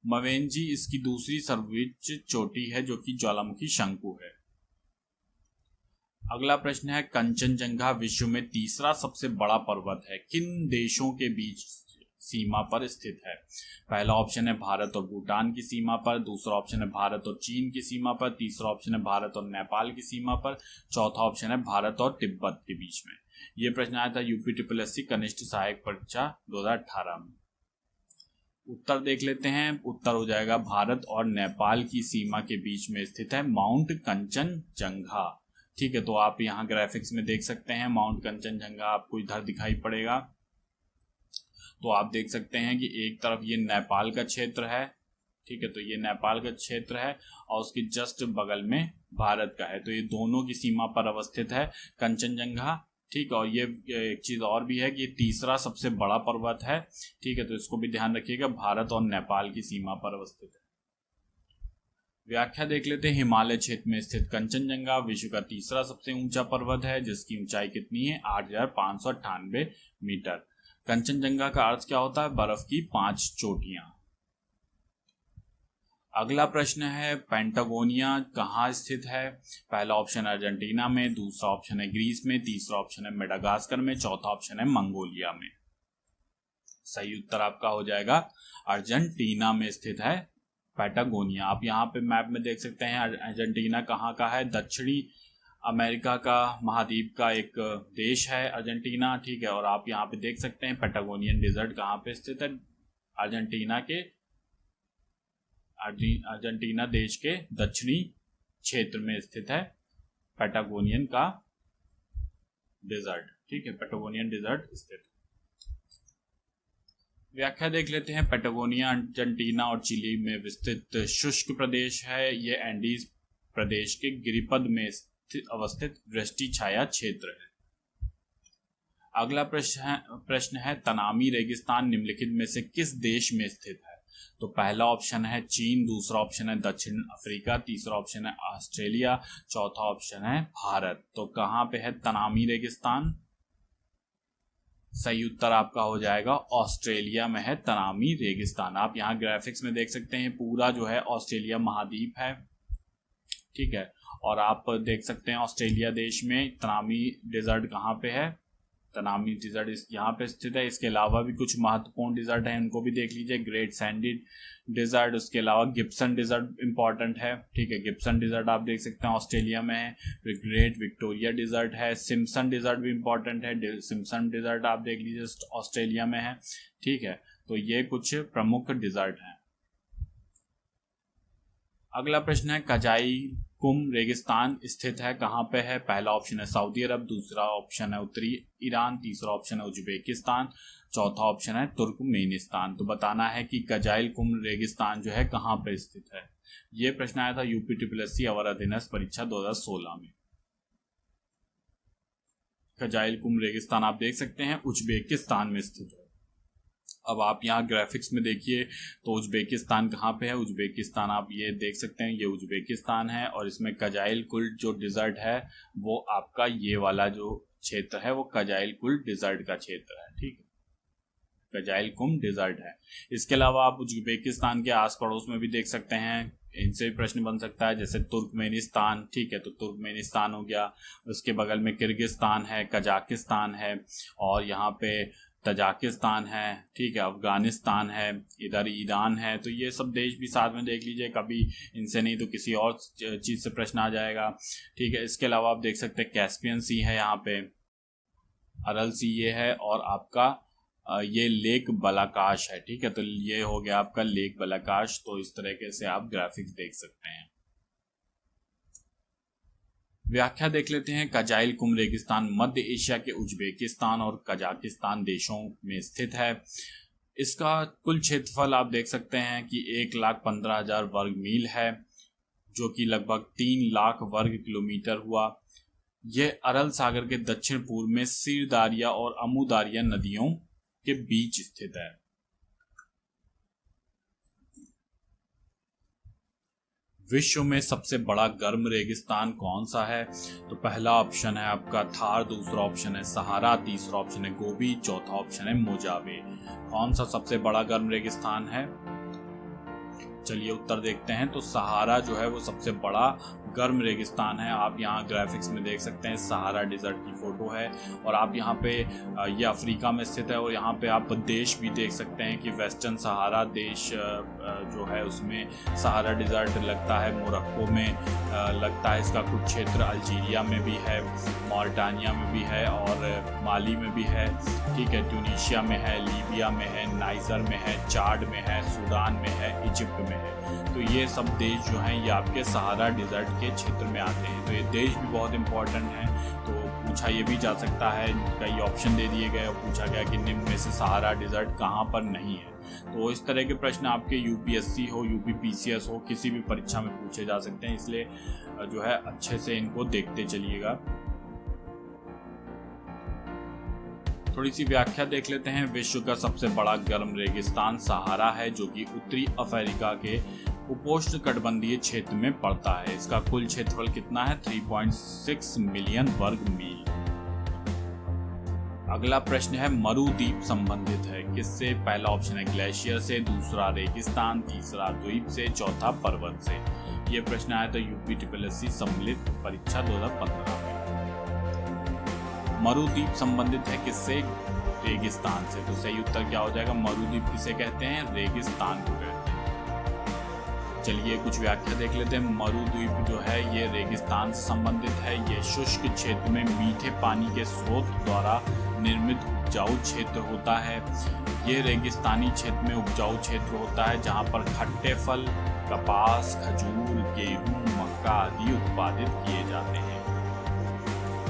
मवेंजी इसकी दूसरी सर्वोच्च चोटी है जो कि ज्वालामुखी शंकु है। अगला प्रश्न है, कंचनजंगा विश्व में तीसरा सबसे बड़ा पर्वत है, किन देशों के बीच सीमा पर स्थित है। पहला ऑप्शन है भारत और भूटान की सीमा पर, दूसरा ऑप्शन है भारत और चीन की सीमा पर, तीसरा ऑप्शन है भारत और नेपाल की सीमा पर, चौथा ऑप्शन है भारत और तिब्बत के बीच में। यह प्रश्न आया था यूपी कनिष्ठ सहायक परीक्षा 2018 में। उत्तर देख लेते हैं। उत्तर हो जाएगा भारत और नेपाल की सीमा के बीच में स्थित है माउंट कंचनजंगा। ठीक है, तो आप यहाँ ग्राफिक्स में देख सकते हैं माउंट कंचनजंगा आपको इधर दिखाई पड़ेगा। तो आप देख सकते हैं कि एक तरफ ये नेपाल का क्षेत्र है। ठीक है, तो ये नेपाल का क्षेत्र है और उसके जस्ट बगल में भारत का है। तो ये दोनों की सीमा पर अवस्थित है कंचनजंगा। ठीक है, और ये एक चीज और भी है कि ये तीसरा सबसे बड़ा पर्वत है। ठीक है, तो इसको भी ध्यान रखिएगा, भारत और नेपाल की सीमा पर अवस्थित है। व्याख्या देख लेते हैं। हिमालय क्षेत्र में स्थित कंचनजंगा विश्व का तीसरा सबसे ऊंचा पर्वत है, जिसकी ऊंचाई कितनी है, 8,598 मीटर। कंचनजंगा का अर्थ क्या होता है, बर्फ की 5 चोटियां। अगला प्रश्न है, पेंटागोनिया कहाँ स्थित है। पहला ऑप्शन अर्जेंटीना में, दूसरा ऑप्शन है ग्रीस में, तीसरा ऑप्शन है मेडागास्कर में, चौथा ऑप्शन है मंगोलिया में। सही उत्तर आपका हो जाएगा अर्जेंटीना में स्थित है पैटागोनिया। आप यहाँ पे मैप में देख सकते हैं अर्जेंटीना कहाँ का है, दक्षिणी अमेरिका का महाद्वीप का एक देश है अर्जेंटीना, ठीक है। और आप यहाँ पे देख सकते हैं पैटागोनियन डिजर्ट कहाँ पे स्थित है, अर्जेंटीना देश के दक्षिणी क्षेत्र में स्थित है पैटागोनियन का डिजर्ट, ठीक है, पैटागोनियन डिजर्ट स्थित। व्याख्या देख लेते हैं। पैटागोनिया अर्जेंटीना और चिली में विस्तृत शुष्क प्रदेश है। ये एंडीज प्रदेश के गिरिपद में अवस्थित वृष्टि छाया क्षेत्र है। अगला प्रश्न है तनामी रेगिस्तान निम्नलिखित में से किस देश में स्थित है? तो पहला ऑप्शन है चीन, दूसरा ऑप्शन है दक्षिण अफ्रीका, तीसरा ऑप्शन है ऑस्ट्रेलिया, चौथा ऑप्शन है भारत। तो कहाँ पे है तनामी रेगिस्तान? सही उत्तर आपका हो जाएगा ऑस्ट्रेलिया में है तनामी रेगिस्तान। आप यहाँ ग्राफिक्स में देख सकते हैं पूरा जो है ऑस्ट्रेलिया महाद्वीप है, ठीक है। और आप देख सकते हैं ऑस्ट्रेलिया देश में तनामी डिजर्ट कहाँ पे है, तनामी डिजर्ट यहाँ पे स्थित है। इसके अलावा भी कुछ महत्वपूर्ण डिजर्ट हैं, उनको भी देख लीजिए। ग्रेट सैंडी डिजर्ट, उसके अलावा गिब्सन डिजर्ट इंपॉर्टेंट है, ठीक है। गिब्सन डिजर्ट आप देख सकते हैं ऑस्ट्रेलिया में है। फिर ग्रेट विक्टोरिया डिजर्ट है। सिम्पसन डिजर्ट भी इंपॉर्टेंट है, सिम्पसन डिजर्ट आप देख लीजिए ऑस्ट्रेलिया में है, ठीक है। तो ये कुछ प्रमुख डिजर्ट हैं। अगला प्रश्न है कजाई कुम रेगिस्तान स्थित है कहाँ पे है? पहला ऑप्शन है सऊदी अरब, दूसरा ऑप्शन है उत्तरी ईरान, तीसरा ऑप्शन है उज्बेकिस्तान, चौथा ऑप्शन है तुर्कमेनिस्तान। तो बताना है कि कजाइल कुम रेगिस्तान जो है कहाँ पे स्थित है। ये प्रश्न आया था UPSSC अवर अधीनस्थ परीक्षा 2016 में। कजाइल कुम रेगिस्तान आप देख सकते हैं उज्बेकिस्तान में स्थित है। अब आप यहाँ ग्राफिक्स में देखिए तो उज्बेकिस्तान कहाँ पे है, उज्बेकिस्तान आप ये देख सकते हैं, ये उज्बेकिस्तान है। और इसमें कजाइल कुल जो डिजर्ट है वो आपका ये वाला जो क्षेत्र है वो कजाइल कुल डिजर्ट का क्षेत्र है, ठीक है, कजाइल कुम डिजर्ट है। इसके अलावा आप उज्बेकिस्तान के आस पड़ोस में भी देख सकते हैं, इनसे भी प्रश्न बन सकता है, जैसे तुर्कमेनिस्तान, ठीक है। तो तुर्कमेनिस्तान हो गया, उसके बगल में किर्गिस्तान है, कजाकिस्तान है, और यहाँ पे तजाकिस्तान है, ठीक है, अफगानिस्तान है, इधर ईरान है। तो ये सब देश भी साथ में देख लीजिए, कभी इनसे नहीं तो किसी और चीज़ से प्रश्न आ जाएगा, ठीक है। इसके अलावा आप देख सकते हैं कैस्पियन सी है, यहाँ पे अरल सी ये है, और आपका ये लेक बलाकाश है, ठीक है। तो ये हो गया आपका लेक बलाकाश। तो इस तरीके से आप ग्राफिक्स देख सकते हैं। व्याख्या देख लेते हैं। कजाइल कुम रेगिस्तान मध्य एशिया के उज्बेकिस्तान और कजाकिस्तान देशों में स्थित है। इसका कुल क्षेत्रफल आप देख सकते हैं कि 1,15,000 वर्ग मील है, जो कि लगभग 3 लाख वर्ग किलोमीटर हुआ। यह अरल सागर के दक्षिण पूर्व में सीरदारिया और अमुदारिया नदियों के बीच स्थित है। विश्व में सबसे बड़ा गर्म रेगिस्तान कौन सा है? तो पहला ऑप्शन है आपका थार, दूसरा ऑप्शन है सहारा, तीसरा ऑप्शन है गोबी, चौथा ऑप्शन है मोजावे। कौन सा सबसे बड़ा गर्म रेगिस्तान है? चलिए उत्तर देखते हैं। तो सहारा जो है वो सबसे बड़ा गर्म रेगिस्तान है। आप यहाँ ग्राफिक्स में देख सकते हैं सहारा डिजर्ट की फोटो है, और आप यहाँ पे ये अफ्रीका में स्थित है। और यहाँ पे आप देश भी देख सकते हैं कि वेस्टर्न सहारा देश जो है उसमें सहारा डिजर्ट लगता है, मोरक्को में लगता है इसका कुछ क्षेत्र, अल्जीरिया में भी है, मॉरिटानिया में भी है, और माली में भी है, ठीक है, ट्यूनीशिया में है, लीबिया में है, नाइजर में है, चाड में है, सूडान में है, इजिप्ट में है। तो ये सब देश जो हैं ये आपके सहारा डिजर्ट के क्षेत्र में आते हैं। तो ये देश भी बहुत इंपॉर्टेंट हैं। तो पूछा ये भी जा सकता है, कई ऑप्शन दे दिए गए और पूछा गया कि निम्न में से सहारा डिजर्ट कहाँ पर नहीं है। तो इस तरह के प्रश्न आपके UPSC हो, UPPCS हो, किसी भी परीक्षा में पूछे जा सकते हैं। इसलिए जो है अच्छे से इनको देखते चलिएगा। थोड़ी सी व्याख्या देख लेते हैं। विश्व का सबसे बड़ा गर्म रेगिस्तान सहारा है, जो कि उत्तरी अफ्रीका के उपोष्ण कटिबंधीय क्षेत्र में पड़ता है। इसका कुल क्षेत्रफल कितना है? 3.6 मिलियन वर्ग मील। अगला प्रश्न है मरुद्वीप संबंधित है किससे? पहला ऑप्शन है ग्लेशियर से, दूसरा रेगिस्तान, तीसरा द्वीप से, चौथा पर्वत से। यह प्रश्न आया था UPSSC सम्मिलित परीक्षा 2015 में। मरुद्वीप संबंधित है किससे? रेगिस्तान से। तो सही उत्तर क्या हो जाएगा? मरुद्वीप किसे कहते हैं? रेगिस्तान को कहते हैं। चलिए कुछ व्याख्या देख लेते हैं। मरुद्वीप जो है ये रेगिस्तान से संबंधित है। ये शुष्क क्षेत्र में मीठे पानी के स्रोत द्वारा निर्मित उपजाऊ क्षेत्र होता है। ये रेगिस्तानी क्षेत्र में उपजाऊ क्षेत्र होता है जहाँ पर खट्टे फल, कपास, खजूर, गेहूं, मक्का आदि उत्पादित किए जाते हैं।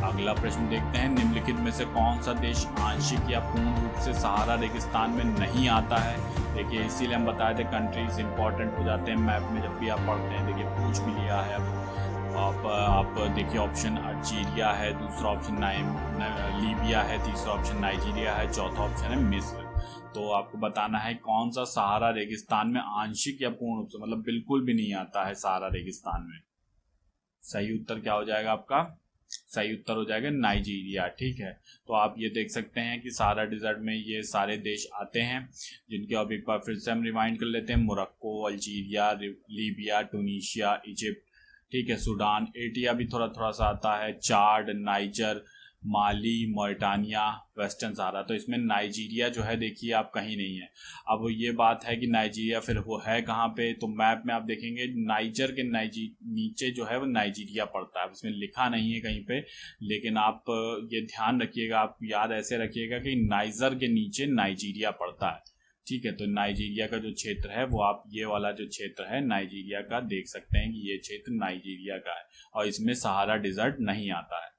अगला प्रश्न देखते हैं, निम्नलिखित में से कौन सा देश आंशिक या पूर्ण रूप से सहारा रेगिस्तान में नहीं आता है। देखिए इसीलिए हम बताए थे कंट्रीज इंपॉर्टेंट हो जाते हैं मैप में जब भी आप पढ़ते हैं। देखिए पूछ भी लिया है आप देखिए ऑप्शन अल्जीरिया है, दूसरा ऑप्शन लीबिया है, तीसरा ऑप्शन नाइजीरिया है, चौथा ऑप्शन है मिस्र। तो आपको बताना है कौन सा सहारा रेगिस्तान में आंशिक या पूर्ण रूप से मतलब बिल्कुल भी नहीं आता है सहारा रेगिस्तान में। सही उत्तर क्या हो जाएगा आपका? सही उत्तर हो जाएगा नाइजीरिया। ठीक है, तो आप ये देख सकते हैं कि सहारा डिजर्ट में ये सारे देश आते हैं जिनके अब एक बार फिर से हम रिमाइंड कर लेते हैं। Morocco, Algeria, Libya, Tunisia, Egypt, ठीक है, सूडान, एटिया भी थोड़ा थोड़ा सा आता है, चाड, नाइजर, माली, मोरिटानिया, वेस्टर्न सहारा। तो इसमें नाइजीरिया जो है देखिए आप कहीं नहीं है। अब ये बात है कि नाइजीरिया फिर वो है कहाँ पे, तो मैप में आप देखेंगे नाइजर के नीचे जो है वो नाइजीरिया पड़ता है। इसमें लिखा नहीं है कहीं पे, लेकिन आप ये ध्यान रखिएगा, आप याद ऐसे रखिएगा कि नाइजर के नीचे नाइजीरिया पड़ता है। ठीक है, तो नाइजीरिया का जो क्षेत्र है वो आप ये वाला जो क्षेत्र है नाइजीरिया का देख सकते हैं कि ये क्षेत्र नाइजीरिया का है और इसमें सहारा डिजर्ट नहीं आता है।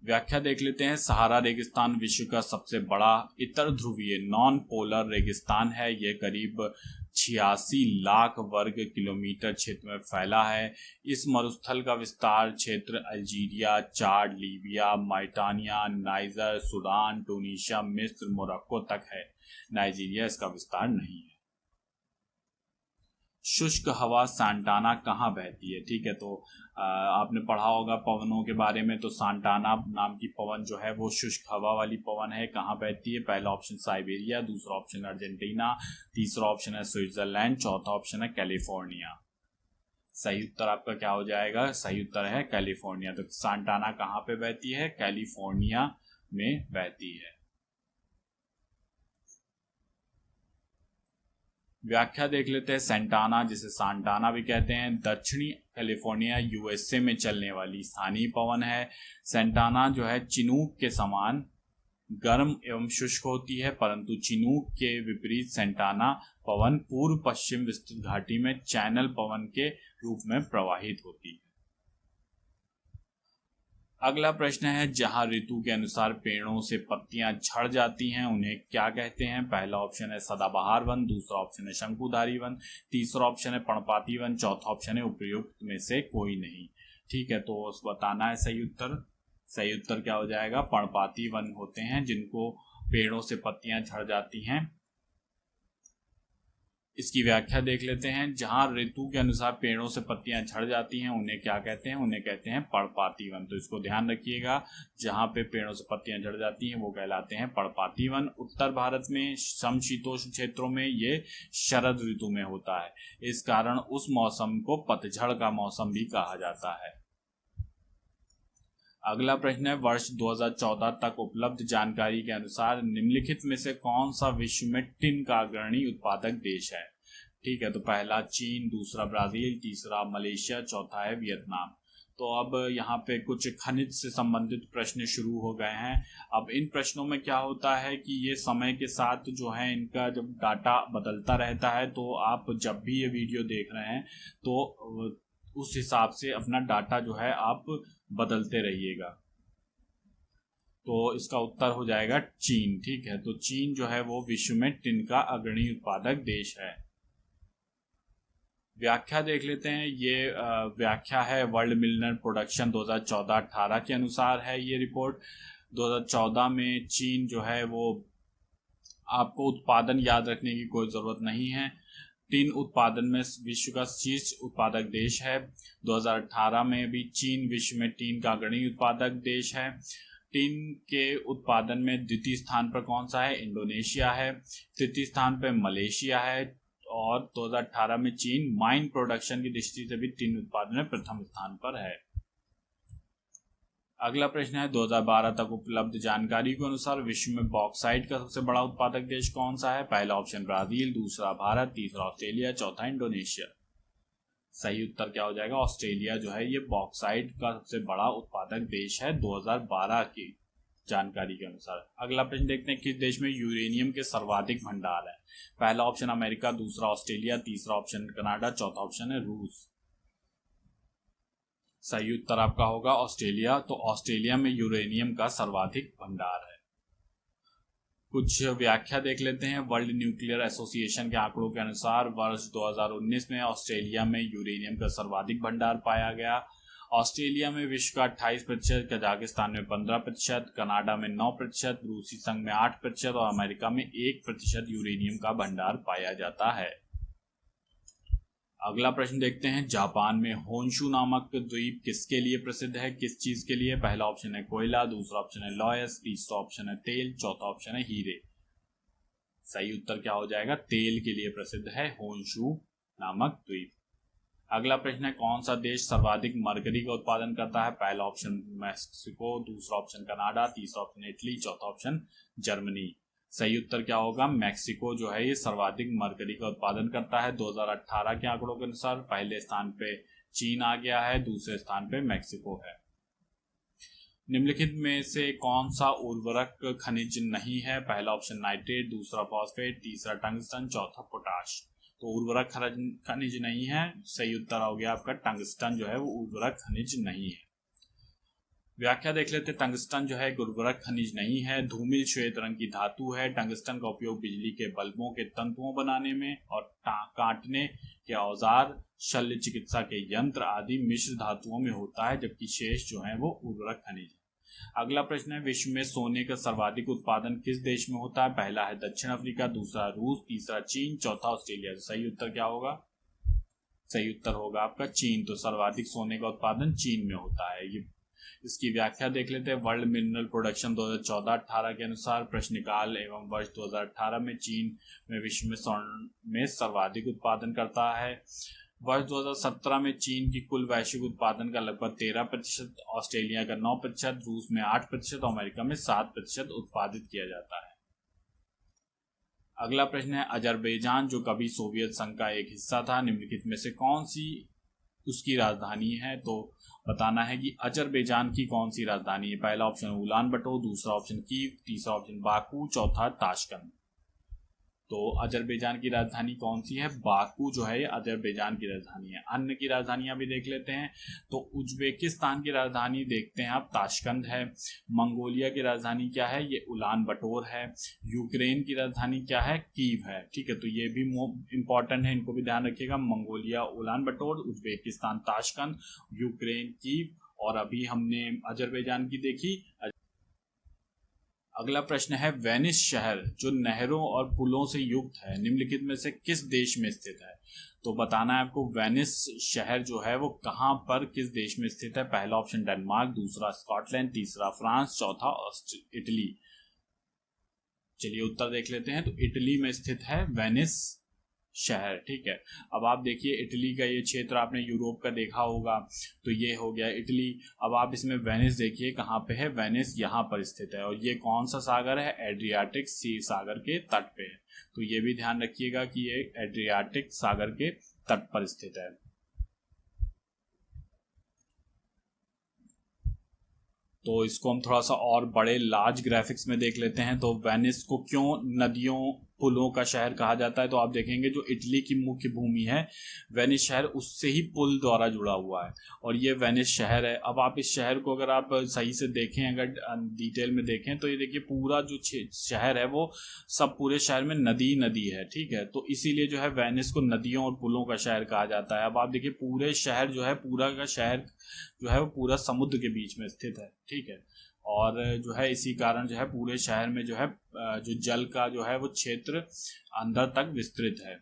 व्याख्या देख लेते हैं। सहारा रेगिस्तान विश्व का सबसे बड़ा इतर ध्रुवीय नॉन पोलर रेगिस्तान है। यह करीब 86 लाख वर्ग किलोमीटर क्षेत्र में फैला है। इस मरुस्थल का विस्तार क्षेत्र Algeria, Chad, Libya, Mauritania, Niger, Sudan, Tunisia, मिस्र, मोरक्को तक है। नाइजीरिया इसका विस्तार नहीं है। शुष्क हवा सांटाना कहाँ बहती है? ठीक है, तो आपने पढ़ा होगा पवनों के बारे में। तो सांटाना नाम की पवन जो है वो शुष्क हवा वाली पवन है। कहाँ बहती है? पहला ऑप्शन साइबेरिया, दूसरा ऑप्शन अर्जेंटीना, तीसरा ऑप्शन है स्विट्जरलैंड, चौथा ऑप्शन है कैलिफोर्निया। सही उत्तर आपका क्या हो जाएगा? सही उत्तर है कैलिफोर्निया। तो सांटाना कहाँ पे बहती है? कैलिफोर्निया में बहती है। व्याख्या देख लेते हैं। सेंटाना, जिसे सांटाना भी कहते हैं, दक्षिणी कैलिफोर्निया यूएसए में चलने वाली स्थानीय पवन है। सेंटाना जो है चिनूक के समान गर्म एवं शुष्क होती है, परंतु चिनूक के विपरीत सेंटाना पवन पूर्व पश्चिम विस्तृत घाटी में चैनल पवन के रूप में प्रवाहित होती है। अगला प्रश्न है, जहां ऋतु के अनुसार पेड़ों से पत्तियां झड़ जाती हैं उन्हें क्या कहते हैं? पहला ऑप्शन है सदाबहार वन, दूसरा ऑप्शन है शंकुधारी वन, तीसरा ऑप्शन है पर्णपाती वन, चौथा ऑप्शन है उपयुक्त में से कोई नहीं। ठीक है, तो बताना है सही उत्तर। सही उत्तर क्या हो जाएगा? पर्णपाती वन होते हैं जिनको पेड़ों से पत्तियां झड़ जाती हैं। इसकी व्याख्या देख लेते हैं। जहां ऋतु के अनुसार पेड़ों से पत्तियां झड़ जाती हैं उन्हें क्या कहते हैं? उन्हें कहते हैं पर्णपाती वन। तो इसको ध्यान रखिएगा, जहां पे पेड़ों से पत्तियां झड़ जाती हैं वो कहलाते हैं पर्णपाती वन। उत्तर भारत में समशीतोष्ण क्षेत्रों में ये शरद ऋतु में होता है। इस कारण उस मौसम को पतझड़ का मौसम भी कहा जाता है। अगला प्रश्न है, वर्ष 2014 तक उपलब्ध जानकारी के अनुसार निम्नलिखित में से कौन सा विश्व में टिन का अग्रणी उत्पादक देश है? ठीक है, तो पहला चीन, दूसरा ब्राजील, तीसरा मलेशिया, चौथा है वियतनाम। तो अब यहाँ पे कुछ खनिज से संबंधित प्रश्न शुरू हो गए हैं। अब इन प्रश्नों में क्या होता है कि ये समय के साथ जो है इनका जब डाटा बदलता रहता है, तो आप जब भी ये वीडियो देख रहे हैं तो उस हिसाब से अपना डाटा जो है आप बदलते रहिएगा। तो इसका उत्तर हो जाएगा चीन। ठीक है, तो चीन जो है वो विश्व में टिन का अग्रणी उत्पादक देश है। व्याख्या देख लेते हैं। ये व्याख्या है वर्ल्ड मिलनर प्रोडक्शन 2014-18 के अनुसार है ये रिपोर्ट। 2014 में चीन जो है वो, आपको उत्पादन याद रखने की कोई ज़रूरत नहीं है, टिन उत्पादन में विश्व का शीर्ष उत्पादक देश है। 2018 में भी चीन विश्व में टिन का अग्रणी उत्पादक देश है। टिन के उत्पादन में द्वितीय स्थान पर कौन सा है? इंडोनेशिया है। तृतीय स्थान पर मलेशिया है और 2018 में चीन माइन प्रोडक्शन की दृष्टि से भी टिन उत्पादन में प्रथम स्थान पर है। अगला प्रश्न है 2012 तक उपलब्ध जानकारी के अनुसार विश्व में बॉक्साइट का सबसे बड़ा उत्पादक देश कौन सा है? पहला ऑप्शन ब्राजील, दूसरा भारत, तीसरा ऑस्ट्रेलिया, चौथा इंडोनेशिया। सही उत्तर क्या हो जाएगा? ऑस्ट्रेलिया जो है ये बॉक्साइट का सबसे बड़ा उत्पादक देश है 2012 की जानकारी के अनुसार। अगला प्रश्न देखते हैं, किस देश में यूरेनियम के सर्वाधिक भंडार है? पहला ऑप्शन अमेरिका, दूसरा ऑस्ट्रेलिया, तीसरा ऑप्शन कनाडा, चौथा ऑप्शन है रूस। सही उत्तर आपका होगा ऑस्ट्रेलिया। तो ऑस्ट्रेलिया में यूरेनियम का सर्वाधिक भंडार है। कुछ व्याख्या देख लेते हैं। वर्ल्ड न्यूक्लियर एसोसिएशन के आंकड़ों के अनुसार वर्ष 2019 में ऑस्ट्रेलिया में यूरेनियम का सर्वाधिक भंडार पाया गया। ऑस्ट्रेलिया में विश्व का 28%, कजाकिस्तान में 15%, कनाडा में 9%, रूसी संघ में 8% और अमेरिका में 1% यूरेनियम का भंडार पाया जाता है। अगला प्रश्न देखते हैं, जापान में होन्शु नामक द्वीप किसके लिए प्रसिद्ध है? किस चीज के लिए? पहला ऑप्शन है कोयला, दूसरा ऑप्शन है लॉयस, तीसरा ऑप्शन है तेल, चौथा ऑप्शन है हीरे। सही उत्तर क्या हो जाएगा? तेल के लिए प्रसिद्ध है होन्शु नामक द्वीप। अगला प्रश्न है, कौन सा देश सर्वाधिक मरकरी का उत्पादन करता है? पहला ऑप्शन मैक्सिको, दूसरा ऑप्शन कनाडा, तीसरा ऑप्शन इटली, चौथा ऑप्शन जर्मनी। सही उत्तर क्या होगा? मैक्सिको जो है ये सर्वाधिक मरकरी का उत्पादन करता है। 2018 के आंकड़ों के अनुसार पहले स्थान पे चीन आ गया है, दूसरे स्थान पे मैक्सिको है। निम्नलिखित में से कौन सा उर्वरक खनिज नहीं है? पहला ऑप्शन नाइट्रेट, दूसरा फॉस्फेट, तीसरा टंगस्टन, चौथा पोटाश। तो उर्वरक खनिज नहीं है। सही उत्तर हो गया आपका टंगस्टन जो है वो उर्वरक खनिज नहीं है। व्याख्या देख लेते हैं। टंगस्टन जो है उर्वरक खनिज नहीं है, धूमिल श्वेत रंग की धातु है। टंगस्टन का उपयोग बिजली के बल्बों के तंतुओं बनाने में और काटने के औजार, शल्य चिकित्सा के यंत्र आदि मिश्र धातुओं में होता है, जबकि शेष जो है वो उर्वरक खनिज है। अगला प्रश्न है, विश्व में सोने का सर्वाधिक उत्पादन किस देश में होता है? पहला है दक्षिण अफ्रीका, दूसरा रूस, तीसरा चीन, चौथा ऑस्ट्रेलिया। तो सही उत्तर क्या होगा? सही उत्तर होगा आपका चीन। तो सर्वाधिक सोने का उत्पादन चीन में होता है। ये इसकी व्याख्या देख लेते हैं। वर्ल्ड मिनरल प्रोडक्शन 2014-18 के अनुसार प्रश्नकाल एवं वर्ष 2018 में चीन में विश्व में स्वर्ण में सर्वाधिक उत्पादन करता है। वर्ष 2017 में चीन की कुल वैश्विक उत्पादन का लगभग 13%, ऑस्ट्रेलिया का 9%, रूस में 8% और अमेरिका में 7% उत्पादित किया जाता है। अगला प्रश्न है, अजरबैजान जो कभी सोवियत संघ का एक हिस्सा था, निम्नलिखित में से कौन सी उसकी राजधानी है? तो बताना है कि अजरबैजान की कौन सी राजधानी है। पहला ऑप्शन उलान बटोर, दूसरा ऑप्शन कीव, तीसरा ऑप्शन बाकू, चौथा ताशकंद। तो अजरबैजान की राजधानी कौन सी है? बाकू जो है अजरबैजान की राजधानी है। अन्य की राजधानियां भी देख लेते हैं। तो उज्बेकिस्तान की राजधानी देखते हैं आप, ताशकंद है। मंगोलिया की राजधानी क्या है? ये उलान बटोर है। यूक्रेन की राजधानी क्या है? कीव है। ठीक है, तो ये भी इंपॉर्टेंट है, इनको भी ध्यान रखिएगा। मंगोलिया उलान बटोर, उज्बेकिस्तान ताशकंद, यूक्रेन कीव, और अभी हमने अजरबैजान की देखी। अगला प्रश्न है, वेनिस शहर जो नहरों और पुलों से युक्त है, निम्नलिखित में से किस देश में स्थित है? तो बताना है आपको वेनिस शहर जो है वो कहां पर किस देश में स्थित है। पहला ऑप्शन डेनमार्क, दूसरा स्कॉटलैंड, तीसरा फ्रांस, चौथा इटली। चलिए उत्तर देख लेते हैं। तो इटली में स्थित है वेनिस शहर। ठीक है, अब आप देखिए इटली का ये क्षेत्र आपने यूरोप का देखा होगा, तो ये हो गया इटली। अब आप इसमें वेनिस देखिए कहाँ पे है। वेनिस यहाँ पर स्थित है, और ये कौन सा सागर है? एड्रियाटिक सी सागर के तट पे है। तो ये भी ध्यान रखिएगा कि ये एड्रियाटिक सागर के तट पर स्थित है। तो इसको हम थोड़ा सा और बड़े लार्ज ग्राफिक्स में देख लेते हैं। तो वेनिस को क्यों नदियों पुलों का शहर कहा जाता है? तो आप देखेंगे जो इटली की मुख्य भूमि है वेनिस शहर, उससे ही पुल द्वारा जुड़ा हुआ है, और ये वेनिस शहर है। अब आप इस शहर को अगर आप सही से देखें, अगर डिटेल में देखें, तो ये देखिए पूरा जो शहर है वो सब पूरे शहर में नदी नदी है। ठीक है, तो इसीलिए जो है वेनिस को नदियों और पुलों का शहर कहा जाता है। अब आप देखिए पूरे शहर जो है, पूरा का शहर जो है वो पूरा समुद्र के बीच में स्थित है। ठीक है, और जो है इसी कारण जो है पूरे शहर में जो है जो जल का जो है वो क्षेत्र अंदर तक विस्तृत है।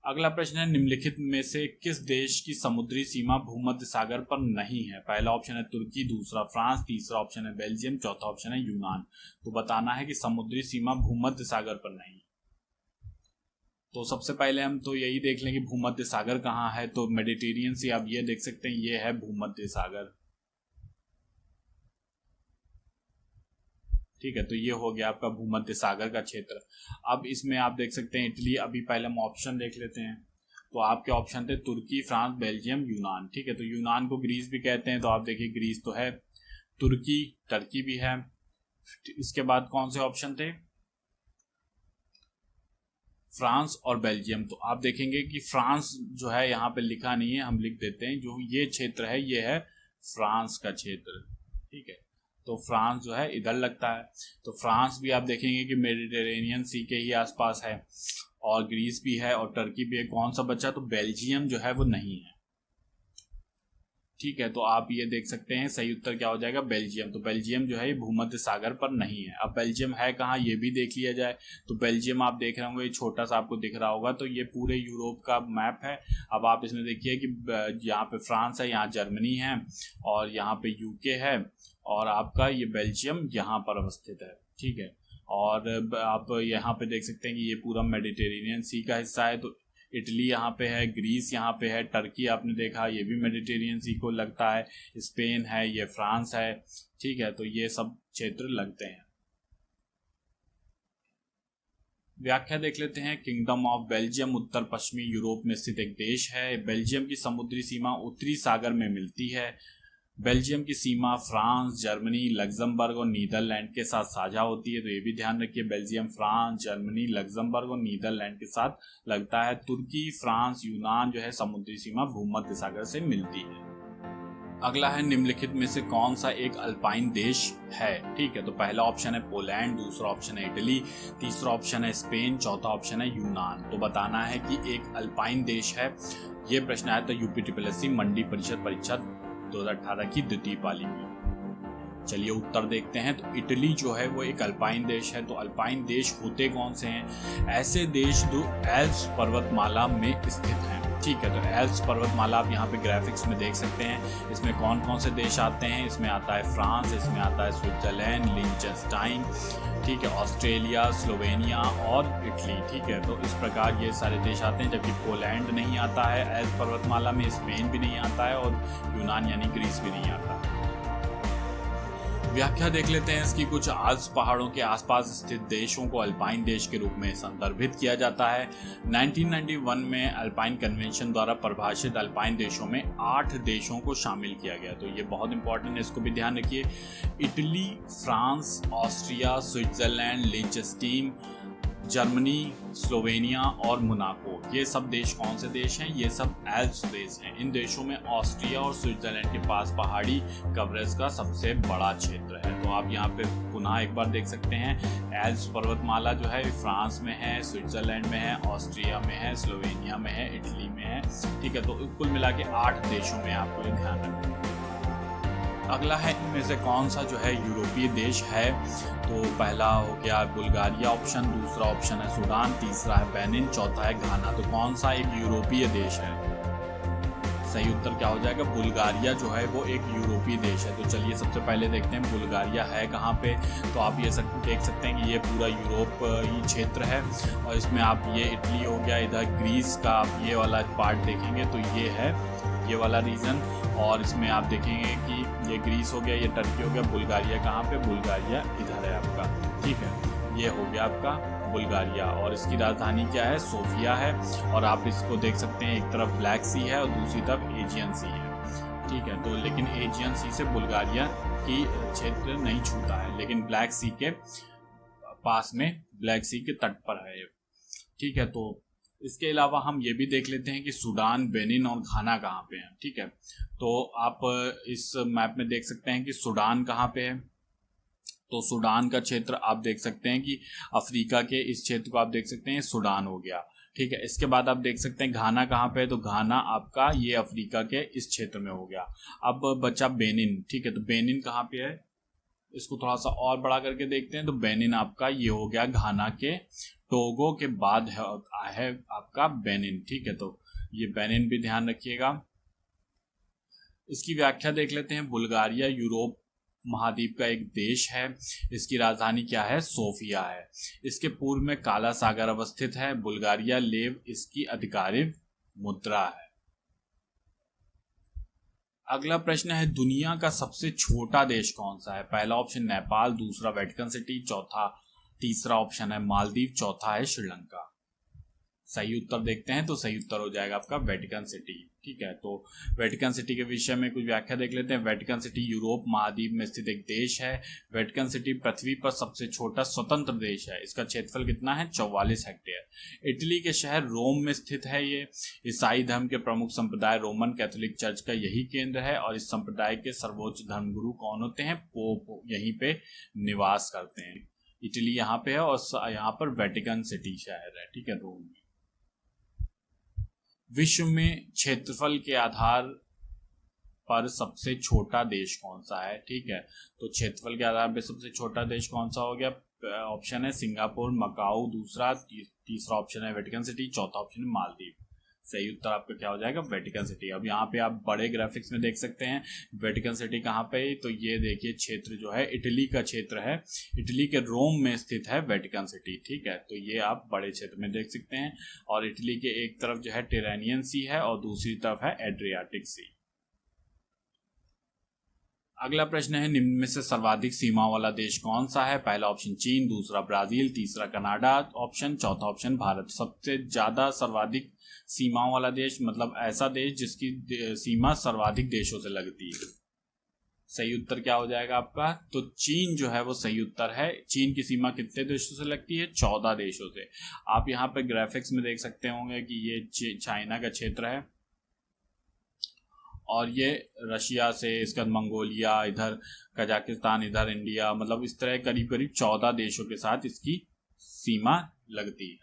अगला प्रश्न है, निम्नलिखित में से किस देश की समुद्री सीमा भूमध्य सागर पर नहीं है? पहला ऑप्शन है तुर्की, दूसरा फ्रांस, तीसरा ऑप्शन है बेल्जियम, चौथा ऑप्शन है यूनान। तो बताना है कि समुद्री सीमा भूमध्य सागर पर नहीं। तो सबसे पहले हम तो यही देख लें कि भूमध्य सागर कहाँ है। तो मेडिटेरियन सी आप ये देख सकते हैं, ये है भूमध्य सागर। ठीक है, तो ये हो गया आपका भूमध्य सागर का क्षेत्र। अब इसमें आप देख सकते हैं इटली। अभी पहले हम ऑप्शन देख लेते हैं। तो आपके ऑप्शन थे तुर्की, फ्रांस, बेल्जियम, यूनान। ठीक है, तो यूनान को ग्रीस भी कहते हैं, तो आप देखिए ग्रीस तो है, तुर्की, टर्की भी है। इसके बाद कौन से ऑप्शन थे? फ्रांस और बेल्जियम। तो आप देखेंगे कि फ्रांस जो है यहाँ पे लिखा नहीं है, हम लिख देते हैं जो ये क्षेत्र है ये है फ्रांस का क्षेत्र। ठीक है, तो फ्रांस जो है इधर लगता है। तो फ्रांस भी आप देखेंगे कि मेडिटेरेनियन सी के ही आसपास है, और ग्रीस भी है और टर्की भी है। कौन सा बचा? तो बेल्जियम जो है वो नहीं है। ठीक है, तो आप ये देख सकते हैं सही उत्तर क्या हो जाएगा? बेल्जियम। तो बेल्जियम जो है ये भूमध्य सागर पर नहीं है। अब बेल्जियम है कहाँ ये भी देख लिया जाए। तो बेल्जियम आप देख रहे होंगे, छोटा सा आपको दिख रहा होगा, तो ये पूरे यूरोप का मैप है। अब आप इसमें देखिए कि यहाँ पे फ्रांस है, यहाँ जर्मनी है, और यहाँ पे यूके है, और आपका ये बेल्जियम यहाँ पर अवस्थित है। ठीक है, और आप यहाँ पे देख सकते हैं कि ये पूरा मेडिटेरेनियन सी का हिस्सा है। तो इटली यहाँ पे है, ग्रीस यहाँ पे है, टर्की आपने देखा ये भी मेडिटेरियन सी को लगता है, स्पेन है, ये फ्रांस है। ठीक है, तो ये सब क्षेत्र लगते हैं। व्याख्या देख लेते हैं। किंगडम ऑफ बेल्जियम उत्तर पश्चिमी यूरोप में स्थित एक देश है। बेल्जियम की समुद्री सीमा उत्तरी सागर में मिलती है। बेल्जियम की सीमा फ्रांस, जर्मनी, लग्जमबर्ग और नीदरलैंड के साथ साझा होती है। तो ये भी ध्यान रखिए, बेल्जियम फ्रांस, जर्मनी, लग्जमबर्ग और नीदरलैंड के साथ लगता है। तुर्की, फ्रांस, यूनान जो है समुद्री सीमा भूमध्य सागर से मिलती है। अगला है निम्नलिखित में से कौन सा एक अल्पाइन देश है। ठीक है, तो पहला ऑप्शन है पोलैंड, दूसरा ऑप्शन है इटली, तीसरा ऑप्शन है स्पेन, चौथा ऑप्शन है यूनान। तो बताना है कि एक अल्पाइन देश है। ये प्रश्न आया था यूपी मंडी परिषद परीक्षा 2018 की द्वितीय पाली में। चलिए उत्तर देखते हैं। तो इटली जो है वो एक अल्पाइन देश है। तो अल्पाइन देश होते कौन से हैं? ऐसे देश जो एल्प्स पर्वतमाला में स्थित हैं। ठीक है, तो एल्प्स पर्वतमाला आप यहाँ पे ग्राफिक्स में देख सकते हैं। इसमें कौन कौन से देश आते हैं? इसमें आता है फ्रांस, इसमें आता है स्विट्जरलैंड, लिंचेस्टाइन, ठीक है, ऑस्ट्रेलिया, स्लोवेनिया और इटली। ठीक है, तो इस प्रकार ये सारे देश आते हैं, जबकि पोलैंड नहीं आता है एल्प्स पर्वतमाला में, स्पेन भी नहीं आता है, और यूनान यानी ग्रीस भी नहीं आता। व्याख्या देख लेते हैं इसकी। कुछ आल्प्स पहाड़ों के आसपास स्थित देशों को अल्पाइन देश के रूप में संदर्भित किया जाता है। 1991 में अल्पाइन कन्वेंशन द्वारा परिभाषित अल्पाइन देशों में 8 देशों को शामिल किया गया। तो ये बहुत इंपॉर्टेंट है, इसको भी ध्यान रखिए। Italy, France, Austria, Switzerland, Liechtenstein, Germany, Slovenia और मोनाको, ये सब देश कौन से देश हैं? ये सब एल्प्स देश हैं। इन देशों में ऑस्ट्रिया और स्विट्जरलैंड के पास पहाड़ी कवरेज का सबसे बड़ा क्षेत्र है। तो आप यहाँ पे पुनः एक बार देख सकते हैं, एल्प्स पर्वतमाला जो है फ्रांस में है, स्विट्जरलैंड में है, ऑस्ट्रिया में है, स्लोवेनिया में है, इटली में है। ठीक है, तो कुल मिला के 8 देशों में आपको ये ध्यान रखना है। अगला है इनमें से कौन सा जो है यूरोपीय देश है। तो पहला हो गया बुल्गारिया ऑप्शन, दूसरा ऑप्शन है सूडान, तीसरा है बेनिन, चौथा है घाना। तो कौन सा एक यूरोपीय देश है? सही उत्तर क्या हो जाएगा? बुल्गारिया जो है वो एक यूरोपीय देश है। तो चलिए सबसे पहले देखते हैं बुल्गारिया है कहाँ पे। तो आप ये देख सकते हैं कि ये पूरा यूरोप ही क्षेत्र है, और इसमें आप ये इटली हो गया, इधर ग्रीस का आप ये वाला पार्ट देखेंगे तो ये है ये वाला रीजन, और इसमें आप देखेंगे कि ये ग्रीस हो गया, ये टर्की हो गया। बुल्गारिया कहाँ पे? बुल्गारिया इधर है आपका। ठीक है, ये हो गया आपका बुल्गारिया, और इसकी राजधानी क्या है? सोफिया है। और आप इसको देख सकते हैं, एक तरफ ब्लैक सी है और दूसरी तरफ एजियन सी है। ठीक है, तो लेकिन एजियन सी से बुल्गारिया की क्षेत्र नहीं छूता है, लेकिन ब्लैक सी के पास में, ब्लैक सी के तट पर है। ठीक है, तो इसके अलावा हम ये भी देख लेते हैं कि सूडान, बेनिन और घाना कहाँ पे हैं। ठीक है, तो आप इस मैप में देख सकते हैं कि सूडान कहाँ पे है। तो सूडान का क्षेत्र आप देख सकते हैं कि अफ्रीका के इस क्षेत्र को आप देख सकते हैं, सूडान हो गया। ठीक है, इसके बाद आप देख सकते हैं घाना कहाँ पे है। तो घाना आपका ये अफ्रीका के इस क्षेत्र में हो गया। अब बचा बेनिन। ठीक है, तो बेनिन कहाँ पे है? इसको थोड़ा सा और बड़ा करके देखते हैं। तो बेनिन आपका ये हो गया घाना के टोगो के बाद है आपका बेनिन। ठीक है, तो ये बेनिन भी ध्यान रखिएगा। इसकी व्याख्या देख लेते हैं। बुल्गारिया यूरोप महाद्वीप का एक देश है। इसकी राजधानी क्या है? सोफिया है। इसके पूर्व में काला सागर अवस्थित है। बुल्गारिया लेव इसकी आधिकारिक मुद्रा है। अगला प्रश्न है, दुनिया का सबसे छोटा देश कौन सा है? पहला ऑप्शन नेपाल, दूसरा वेटिकन सिटी, तीसरा ऑप्शन है मालदीव, चौथा है श्रीलंका। सही उत्तर देखते हैं तो सही उत्तर हो जाएगा आपका वेटिकन सिटी। ठीक है, तो वेटिकन सिटी के विषय में कुछ व्याख्या देख लेते हैं। वेटिकन सिटी यूरोप महाद्वीप में स्थित एक देश है। वेटिकन सिटी पृथ्वी पर सबसे छोटा स्वतंत्र देश है। इसका क्षेत्रफल कितना है? 44 हेक्टेयर। इटली के शहर रोम में स्थित है ये। ईसाई धर्म के प्रमुख संप्रदाय रोमन कैथोलिक चर्च का यही केंद्र है और इस संप्रदाय के सर्वोच्च धर्मगुरु कौन होते हैं? पोप यहीं पे निवास करते हैं। इटली यहाँ पे है और यहाँ पर वेटिकन सिटी शहर है। ठीक है, रोम में। विश्व में क्षेत्रफल के आधार पर सबसे छोटा देश कौन सा है? ठीक है, तो क्षेत्रफल के आधार पर सबसे छोटा देश कौन सा हो गया? ऑप्शन है सिंगापुर, मकाऊ दूसरा, तीसरा ऑप्शन है वेटिकन सिटी, चौथा ऑप्शन है मालदीव। सही उत्तर आपका क्या हो जाएगा? Vatican city. अब यहाँ पे आप बड़े ग्राफिक्स में देख सकते हैं वेटिकन सिटी कहाँ पे है। तो ये देखिए क्षेत्र जो है इटली का क्षेत्र है। इटली के रोम में स्थित है वेटिकन सिटी। ठीक है, तो ये आप बड़े क्षेत्र में देख सकते हैं। और इटली के एक तरफ जो है टिरेनियन सी है और दूसरी तरफ है एड्रियाटिक सी। अगला प्रश्न है, निम्न में से सर्वाधिक सीमा वाला देश कौन सा है? पहला ऑप्शन चीन, दूसरा ब्राजील, तीसरा कनाडा ऑप्शन, चौथा ऑप्शन भारत। सबसे ज्यादा सर्वाधिक सीमा वाला देश मतलब ऐसा देश जिसकी सीमा सर्वाधिक देशों से लगती है। सही उत्तर क्या हो जाएगा आपका? तो चीन जो है वो सही उत्तर है। चीन की सीमा कितने देशों से लगती है? 14 देशों से। आप यहाँ पे ग्राफिक्स में देख सकते होंगे कि ये चाइना का क्षेत्र है और ये रशिया से, इसका मंगोलिया, इधर कजाकिस्तान, इधर इंडिया, मतलब इस तरह करीब करीब 14 देशों के साथ इसकी सीमा लगती है।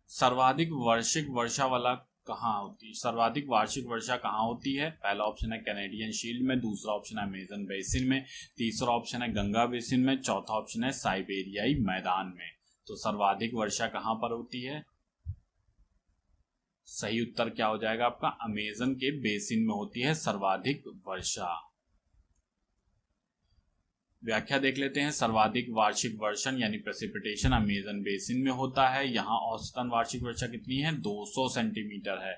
सर्वाधिक वार्षिक वर्षा वाला कहाँ होती है? सर्वाधिक वार्षिक वर्षा कहाँ होती है? पहला ऑप्शन है कैनेडियन शील्ड में, दूसरा ऑप्शन है अमेजन बेसिन में, तीसरा ऑप्शन है गंगा बेसिन में, चौथा ऑप्शन है साइबेरियाई मैदान में। तो सर्वाधिक वर्षा कहाँ पर होती है? सही उत्तर क्या हो जाएगा आपका? अमेजन के बेसिन में होती है सर्वाधिक वर्षा। व्याख्या देख लेते हैं। सर्वाधिक वार्षिक वर्षण यानी प्रेसिपिटेशन अमेजन बेसिन में होता है। यहाँ औसतन वार्षिक वर्षा कितनी है? 200 सेंटीमीटर है।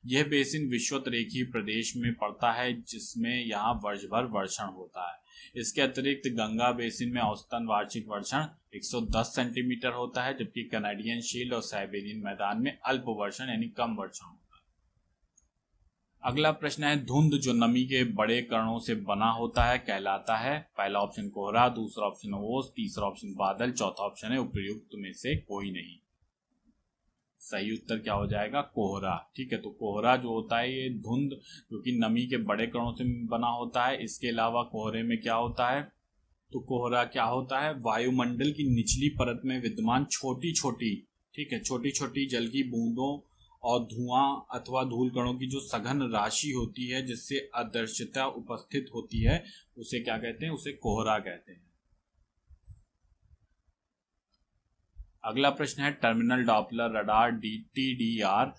यह बेसिन विषुवत रेखीय प्रदेश में पड़ता है जिसमें यहाँ वर्ष भर वर्षण होता है। इसके अतिरिक्त गंगा बेसिन में औसतन वार्षिक वर्षण 110 सेंटीमीटर होता है, जबकि कैनेडियन शील्ड और साइबेरियन मैदान में अल्प वर्षण यानी कम वर्षण होता है। अगला प्रश्न है, धुंध जो नमी के बड़े कणों से बना होता है कहलाता है? पहला ऑप्शन कोहरा, दूसरा ऑप्शन ओस, तीसरा ऑप्शन बादल, चौथा ऑप्शन है उपयुक्त में से कोई नहीं। सही उत्तर क्या हो जाएगा? कोहरा। ठीक है, तो कोहरा जो होता है ये धुंध जो कि नमी के बड़े कणों से बना होता है। इसके अलावा कोहरे में क्या होता है? तो कोहरा क्या होता है? वायुमंडल की निचली परत में विद्यमान छोटी छोटी, ठीक है, छोटी छोटी जल की बूंदों और धुआं अथवा धूल कणों की जो सघन राशि होती है जिससे अदृश्यता उपस्थित होती है उसे क्या कहते हैं? उसे कोहरा कहते हैं। अगला प्रश्न है, टर्मिनल डॉपलर रडार TDR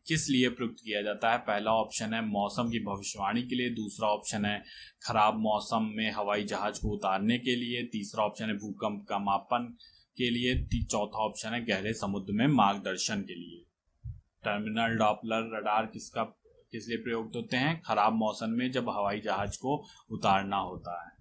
किस लिए प्रयुक्त किया जाता है? पहला ऑप्शन है मौसम की भविष्यवाणी के लिए, दूसरा ऑप्शन है खराब मौसम में हवाई जहाज को उतारने के लिए, तीसरा ऑप्शन है भूकंप का मापन के लिए, चौथा ऑप्शन है गहरे समुद्र में मार्गदर्शन के लिए। टर्मिनल डॉपलर रडार किस लिए प्रयुक्त होते हैं? खराब मौसम में जब हवाई जहाज को उतारना होता है।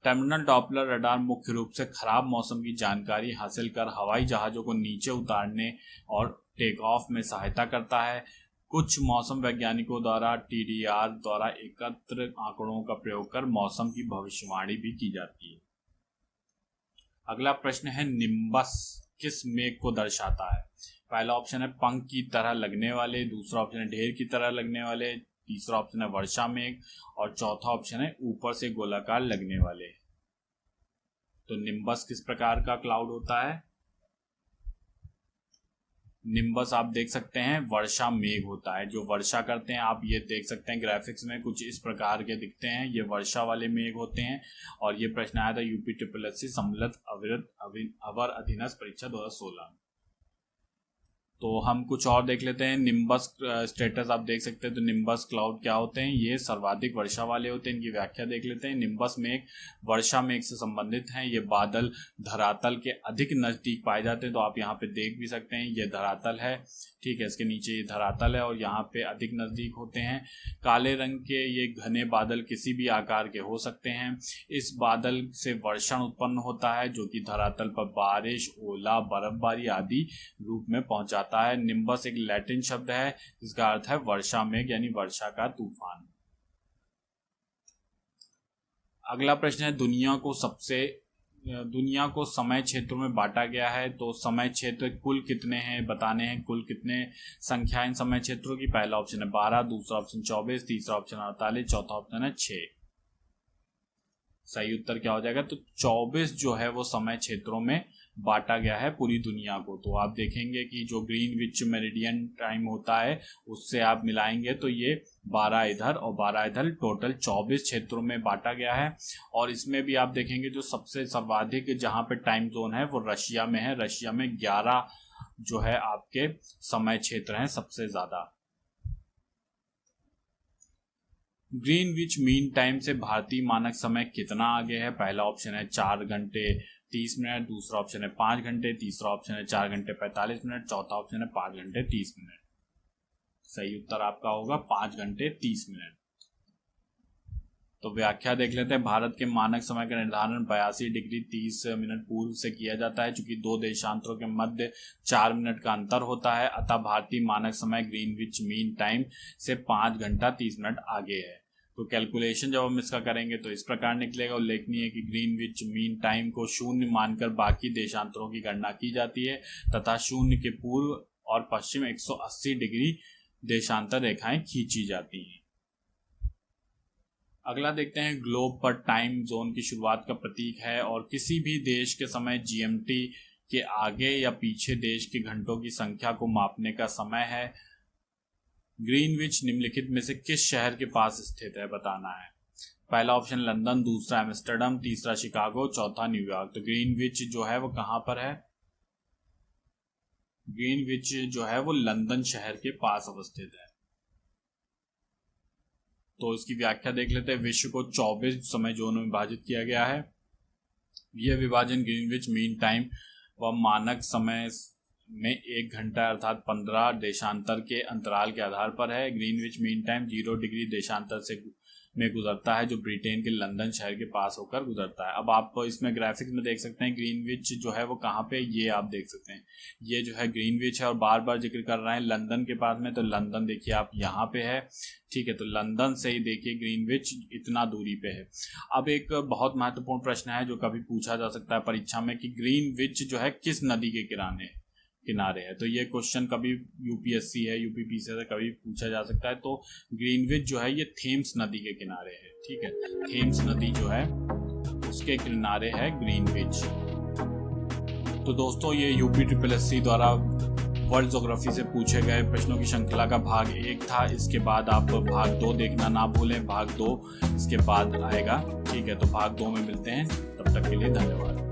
टर्मिनल डॉपलर रडार मुख्य रूप से खराब मौसम की जानकारी हासिल कर हवाई जहाजों को नीचे उतारने और टेक ऑफ में सहायता करता है। कुछ मौसम वैज्ञानिकों द्वारा TDR द्वारा एकत्र आंकड़ों का प्रयोग कर मौसम की भविष्यवाणी भी की जाती है। अगला प्रश्न है, निम्बस किस मेघ को दर्शाता है? पहला ऑप्शन है पंख की तरह लगने वाले, दूसरा ऑप्शन है ढेर की तरह लगने वाले, तीसरा ऑप्शन है वर्षा मेघ और चौथा ऑप्शन है ऊपर से गोलाकार लगने वाले। तो निम्बस किस प्रकार का क्लाउड होता है? निम्बस आप देख सकते हैं वर्षा मेघ होता है। जो वर्षा करते हैं आप ये देख सकते हैं ग्राफिक्स में कुछ इस प्रकार के दिखते हैं, ये वर्षा वाले मेघ होते हैं। और ये प्रश्न आया था UPSSC सम्मिलित अवर अधीनस्थ परीक्षा 2016 में। तो हम कुछ और देख लेते हैं। निम्बस स्टेटस आप देख सकते हैं। तो निम्बस क्लाउड क्या होते हैं? ये सर्वाधिक वर्षा वाले होते हैं। इनकी व्याख्या देख लेते हैं। निम्बस मेघ वर्षा मेघ से संबंधित हैं। ये बादल धरातल के अधिक नज़दीक पाए जाते हैं। तो आप यहाँ पे देख भी सकते हैं, ये धरातल है, ठीक है, इसके नीचे ये धरातल है और यहाँ पे अधिक नज़दीक होते हैं। काले रंग के ये घने बादल किसी भी आकार के हो सकते हैं। इस बादल से वर्षण उत्पन्न होता है जो कि धरातल पर बारिश, ओला, बर्फबारी आदि रूप में पहुंचाता है। निम्बस एक लैटिन शब्द है जिसका अर्थ है वर्षा मेघ यानी वर्षा का तूफान। अगला प्रश्न है, दुनिया को समय क्षेत्रों में बांटा गया है। तो समय क्षेत्र कुल कितने हैं बताने हैं, कुल कितने संख्या इन समय क्षेत्रों की। पहला ऑप्शन है 12, दूसरा ऑप्शन 24, तीसरा ऑप्शन 48, चौथा ऑप्शन है 6। सही उत्तर क्या हो जाएगा? तो 24 जो है वो समय क्षेत्रों में बांटा गया है पूरी दुनिया को। तो आप देखेंगे कि जो ग्रीनविच मेरिडियन टाइम होता है उससे आप मिलाएंगे तो ये 12 इधर और 12 इधर, टोटल 24 क्षेत्रों में बांटा गया है। और इसमें भी आप देखेंगे जो सबसे सर्वाधिक जहाँ पे टाइम जोन है वो रशिया में है। रशिया में 11 जो है आपके समय क्षेत्र हैं सबसे ज़्यादा। ग्रीनविच मीन टाइम से भारतीय मानक समय कितना आगे है? पहला ऑप्शन है 4 घंटे 30 मिनट, दूसरा ऑप्शन है 5 घंटे, तीसरा ऑप्शन है 4 घंटे 45 मिनट, चौथा ऑप्शन है 5 घंटे 30 मिनट। सही उत्तर आपका होगा 5 घंटे 30 मिनट। तो व्याख्या देख लेते हैं। भारत के मानक समय का निर्धारण 82 डिग्री 30 मिनट पूर्व से किया जाता है, चूंकि दो देशांतरों के मध्य 4 मिनट का अंतर होता है, अतः भारतीय मानक समय ग्रीनविच मीन टाइम से 5 घंटा 30 मिनट आगे है। तो कैलकुलेशन जब हम इसका करेंगे तो इस प्रकार निकलेगा। उल्लेखनीय है कि ग्रीनविच मीन टाइम को 0 मानकर बाकी देशांतरों की गणना की जाती है तथा 0 के पूर्व और पश्चिम 180 डिग्री देशांतर रेखाएं खींची जाती हैं। अगला देखते हैं, ग्लोब पर टाइम जोन की शुरुआत का प्रतीक है और किसी भी देश के समय जीएमटी के आगे या पीछे देश के घंटों की संख्या को मापने का समय है। ग्रीनविच निम्नलिखित में से किस शहर के पास स्थित है बताना है। पहला ऑप्शन लंदन, दूसरा एम्स्टर्डम, तीसरा शिकागो, चौथा न्यूयॉर्क। तो ग्रीनविच जो है वो कहाँ पर है? ग्रीनविच जो है वो लंदन शहर के पास अवस्थित है। तो इसकी व्याख्या देख लेते हैं। विश्व को 24 समय जोनों में विभाजित किया गया है। यह विभाजन ग्रीनविच मीन टाइम व मानक समय में 1 घंटा अर्थात 15 देशांतर के अंतराल के आधार पर है। ग्रीनविच मीन टाइम 0 डिग्री देशांतर से में गुजरता है जो ब्रिटेन के लंदन शहर के पास होकर गुजरता है। अब आप इसमें ग्राफिक्स में देख सकते हैं ग्रीनविच जो है वो कहाँ पे, ये आप देख सकते हैं, ये जो है ग्रीनविच है और बार बार जिक्र कर रहे हैं लंदन के पास में। तो लंदन देखिए आप यहाँ पे है, ठीक है, तो लंदन से ही देखिए ग्रीनविच इतना दूरी पे है। अब एक बहुत महत्वपूर्ण प्रश्न है जो कभी पूछा जा सकता है परीक्षा में कि ग्रीनविच जो है किस नदी के किनारे है। तो ये क्वेश्चन कभी यूपीएससी है, यूपीपीसी से कभी पूछा जा सकता है। तो ग्रीनविच जो है ये थेम्स नदी के किनारे है, ठीक है, थेम्स नदी जो है उसके किनारे है ग्रीनविच। तो दोस्तों ये यूपीएससी द्वारा वर्ल्ड ज्योग्राफी से पूछे गए प्रश्नों की श्रृंखला का भाग 1 था। इसके बाद आप भाग 2 देखना ना भूलें, भाग 2 इसके बाद आएगा, ठीक है। तो भाग 2 में मिलते हैं, तब तक के लिए धन्यवाद।